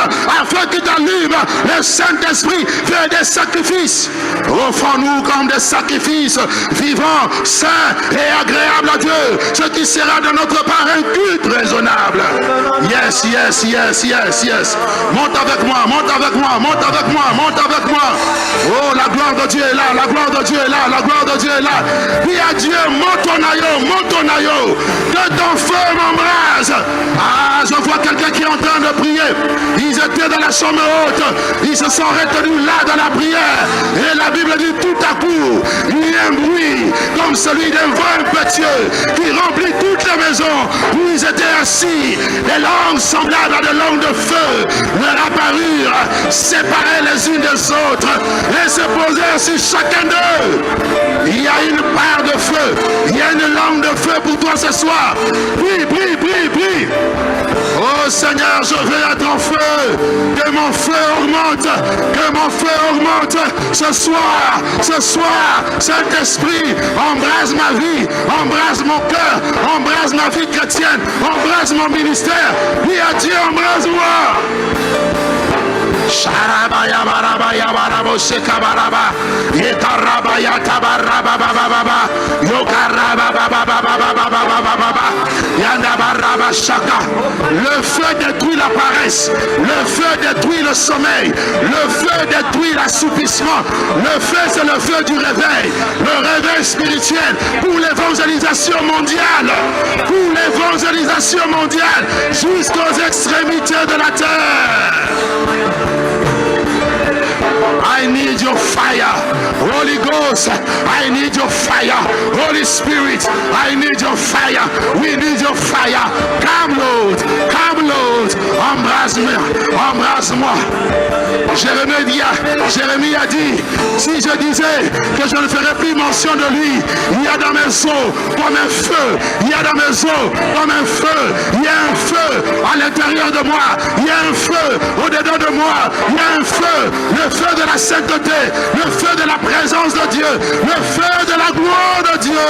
le Saint-Esprit fait des sacrifices. Offrons-nous comme des sacrifices vivants, saints et agréables à Dieu, ce qui sera de notre part un culte raisonnable. Yes. Monte avec moi. Oh, la gloire de Dieu est là, la gloire de Dieu est là. Dis à Dieu, monte ton aïeau, que ton feu m'embrase. Ah, je vois quelqu'un qui est en train de prier. Ils étaient dans la chambre haute, ils se sont retenus là dans la prière. Et la Bible dit tout à coup, il y a un bruit comme celui d'un vent impétueux qui remplit toutes les maisons où ils étaient assis. Des langues semblables à des langues de feu leur apparurent, séparées les unes des autres, et se posèrent sur chacun d'eux. Il y a une part de feu, il y a une langue de feu pour toi ce soir. Prie. Oh Seigneur, je veux être en feu. Que mon feu augmente. Ce soir, Saint-Esprit, embrase ma vie, embrase mon cœur, embrase ma vie chrétienne, embrase mon ministère. Dis à Dieu, embrase-moi.
Le feu détruit la paresse, le feu détruit le sommeil, le feu détruit l'assoupissement. Le feu, c'est le feu du réveil, le réveil spirituel pour l'évangélisation mondiale, jusqu'aux extrémités de la terre. I need your fire, Holy Ghost. I need your fire, Holy Spirit. I need your fire. We need your fire. Come Lord, come Lord. Embrasse-moi. Jérémie a dit, si je disais que je ne ferais plus mention de lui, il y a dans mes os comme un feu, il y a dans mes os comme un feu, il y a un feu à l'intérieur de moi, il y a un feu au-dedans de moi, il y a un feu, le feu de la sainteté, le feu de la présence de Dieu, le feu de la gloire de Dieu.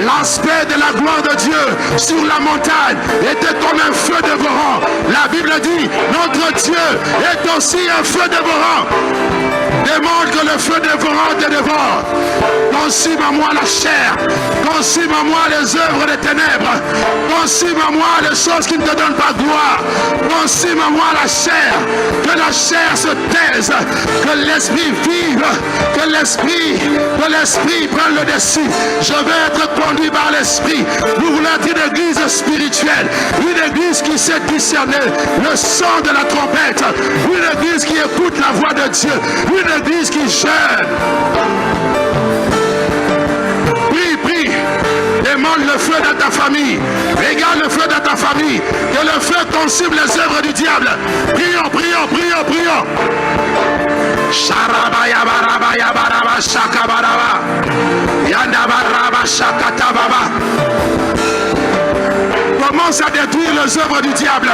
L'aspect de la gloire de Dieu sur la montagne était comme un feu dévorant. La Bible dit, notre Dieu est aussi un feu dévorant. Demande que le feu dévorant te dévore. Consume à moi la chair. Consume à moi les œuvres des ténèbres. Consume à moi les choses qui ne te donnent pas gloire. Consume à moi la chair. Que la chair se taise. Que l'esprit vive. Que l'esprit prenne le dessus. Je vais être conduit par l'esprit. Nous voulons être une église spirituelle. Une église qui sait discerner le son de la trompette. Une église qui écoute la voix de Dieu. Une église qui jeûne. Prie. Demande le feu dans ta famille. Regarde le feu dans ta famille. Que le feu consume les œuvres du diable. Prions. Sharabaya barabaya baraba shakabaraba. Yanda baraba shakatababa. Commence à détruire les œuvres du diable.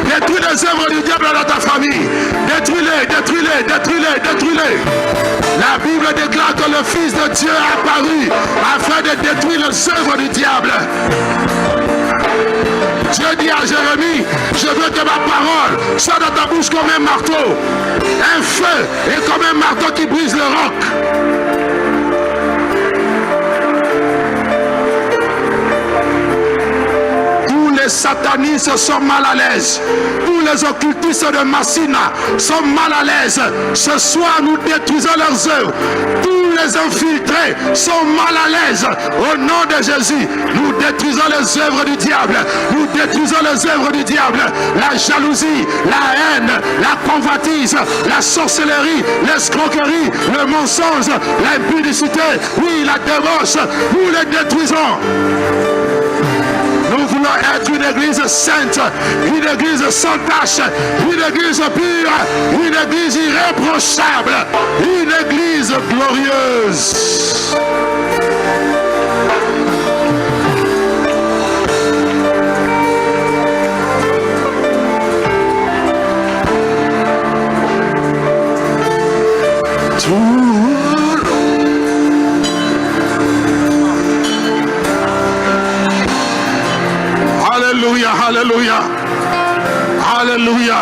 Détruis les œuvres du diable dans ta famille. Détruis-les. La Bible déclare que le Fils de Dieu est apparu afin de détruire les œuvres du diable. Dieu dit à Jérémie, je veux que ma parole soit dans ta bouche comme un marteau. Un feu et comme un marteau qui brise le roc. Les satanistes sont mal à l'aise. Tous les occultistes de Massina sont mal à l'aise. Ce soir, nous détruisons leurs œuvres. Tous les infiltrés sont mal à l'aise. Au nom de Jésus, nous détruisons les œuvres du diable. Nous détruisons les œuvres du diable. La jalousie, la haine, la convoitise, la sorcellerie, l'escroquerie, le mensonge, l'impudicité, oui, la débauche. Nous les détruisons. Nous voulons être une église sainte, une église sans tache, une église pure, une église irréprochable, une église glorieuse. Alléluia. Alléluia.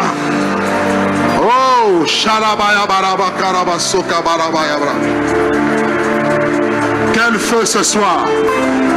Oh, Sharabaya Baraba Karaba Soka Barabaya. Quel feu ce soir.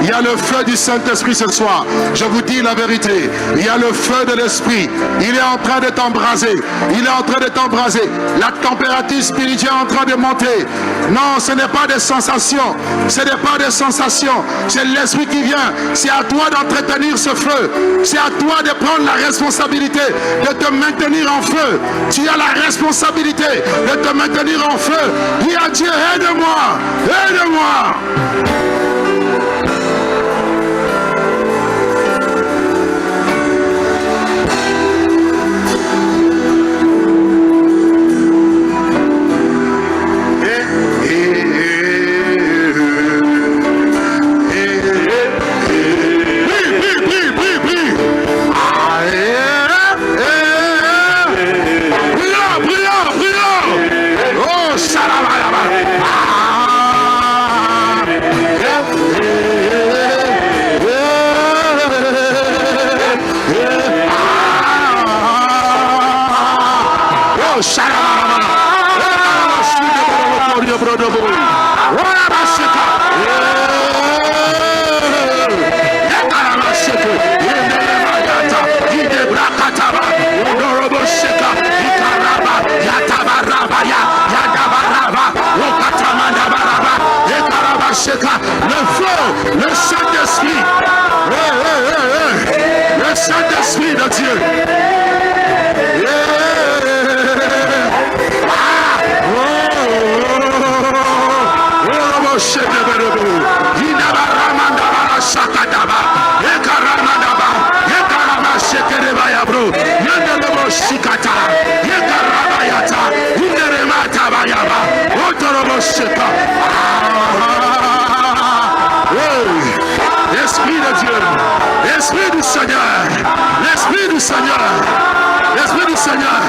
Il y a le feu du Saint-Esprit ce soir. Je vous dis la vérité. Il y a le feu de l'Esprit. Il est en train de t'embraser. Il est en train de t'embraser. La température spirituelle est en train de monter. Non, ce n'est pas des sensations. Ce n'est pas des sensations. C'est l'Esprit qui vient. C'est à toi d'entretenir ce feu. C'est à toi de prendre la responsabilité de te maintenir en feu. Tu as la responsabilité de te maintenir en feu. Dis à Dieu, aide-moi. Aide-moi. Le Saint-Esprit, le Saint-Esprit de Dieu. L'Esprit de Dieu, l'Esprit du Seigneur, l'Esprit du Seigneur, l'Esprit du Seigneur.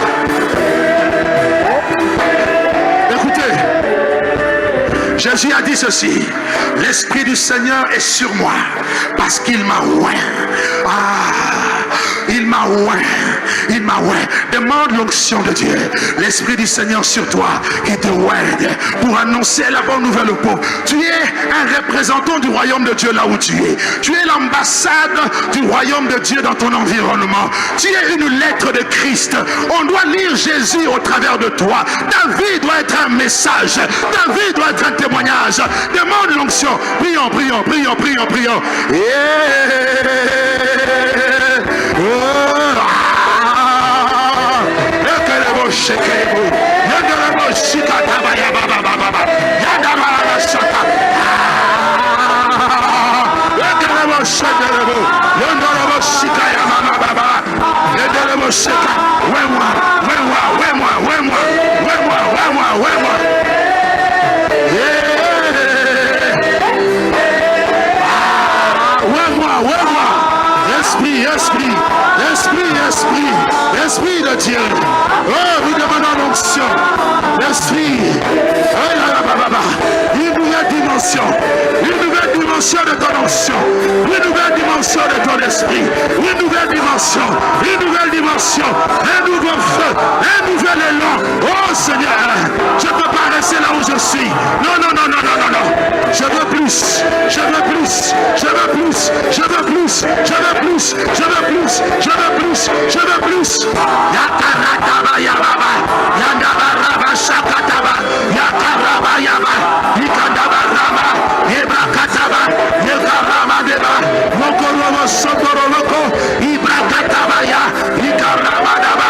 Écoutez, Jésus a dit ceci: l'Esprit du Seigneur est sur moi parce qu'il m'a oint. Il m'a oint. Il m'a oint. Demande l'onction de Dieu. L'Esprit du Seigneur sur toi qui te oint pour annoncer la bonne nouvelle aux pauvres. Tu es un représentant du royaume de Dieu là où tu es. Tu es l'ambassade du royaume de Dieu dans ton environnement. Tu es une lettre de Christ. On doit lire Jésus au travers de toi. Ta vie doit être un message. Ta vie doit être un témoignage. Demande l'onction. Prions, prions, prions, prions, prions. Esprit de Dieu. Oh, nous demandons l'onction. L'Esprit. Une nouvelle dimension. Une nouvelle dimension de ton onction. Une nouvelle dimension de ton esprit. Une nouvelle dimension. Une nouvelle dimension. Un nouveau feu. Un nouvel élan. Oh Seigneur, je ne peux pas rester là où je suis. Non, non, non, non, non, non, non. Je veux plus. Je veux plus. Je veux plus. Je veux plus. Je veux plus. Je veux plus. Je veux plus. Je veux plus. Yakarataba yababa. Yandabaraba shakataba. Yakaraba yaba. Yikadabaraba. Yebrakataba. Yekaraba deba. Mokoromo sokoroloko. Ibrakataba ya. Yikaraba daba.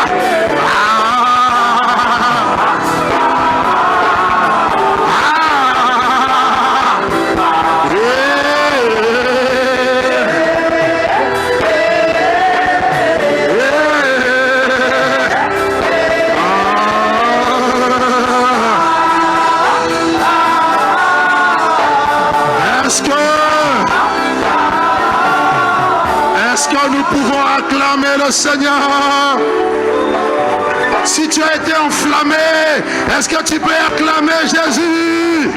Nous pouvons acclamer le Seigneur. Si tu as été enflammé, est-ce que tu peux acclamer Jésus?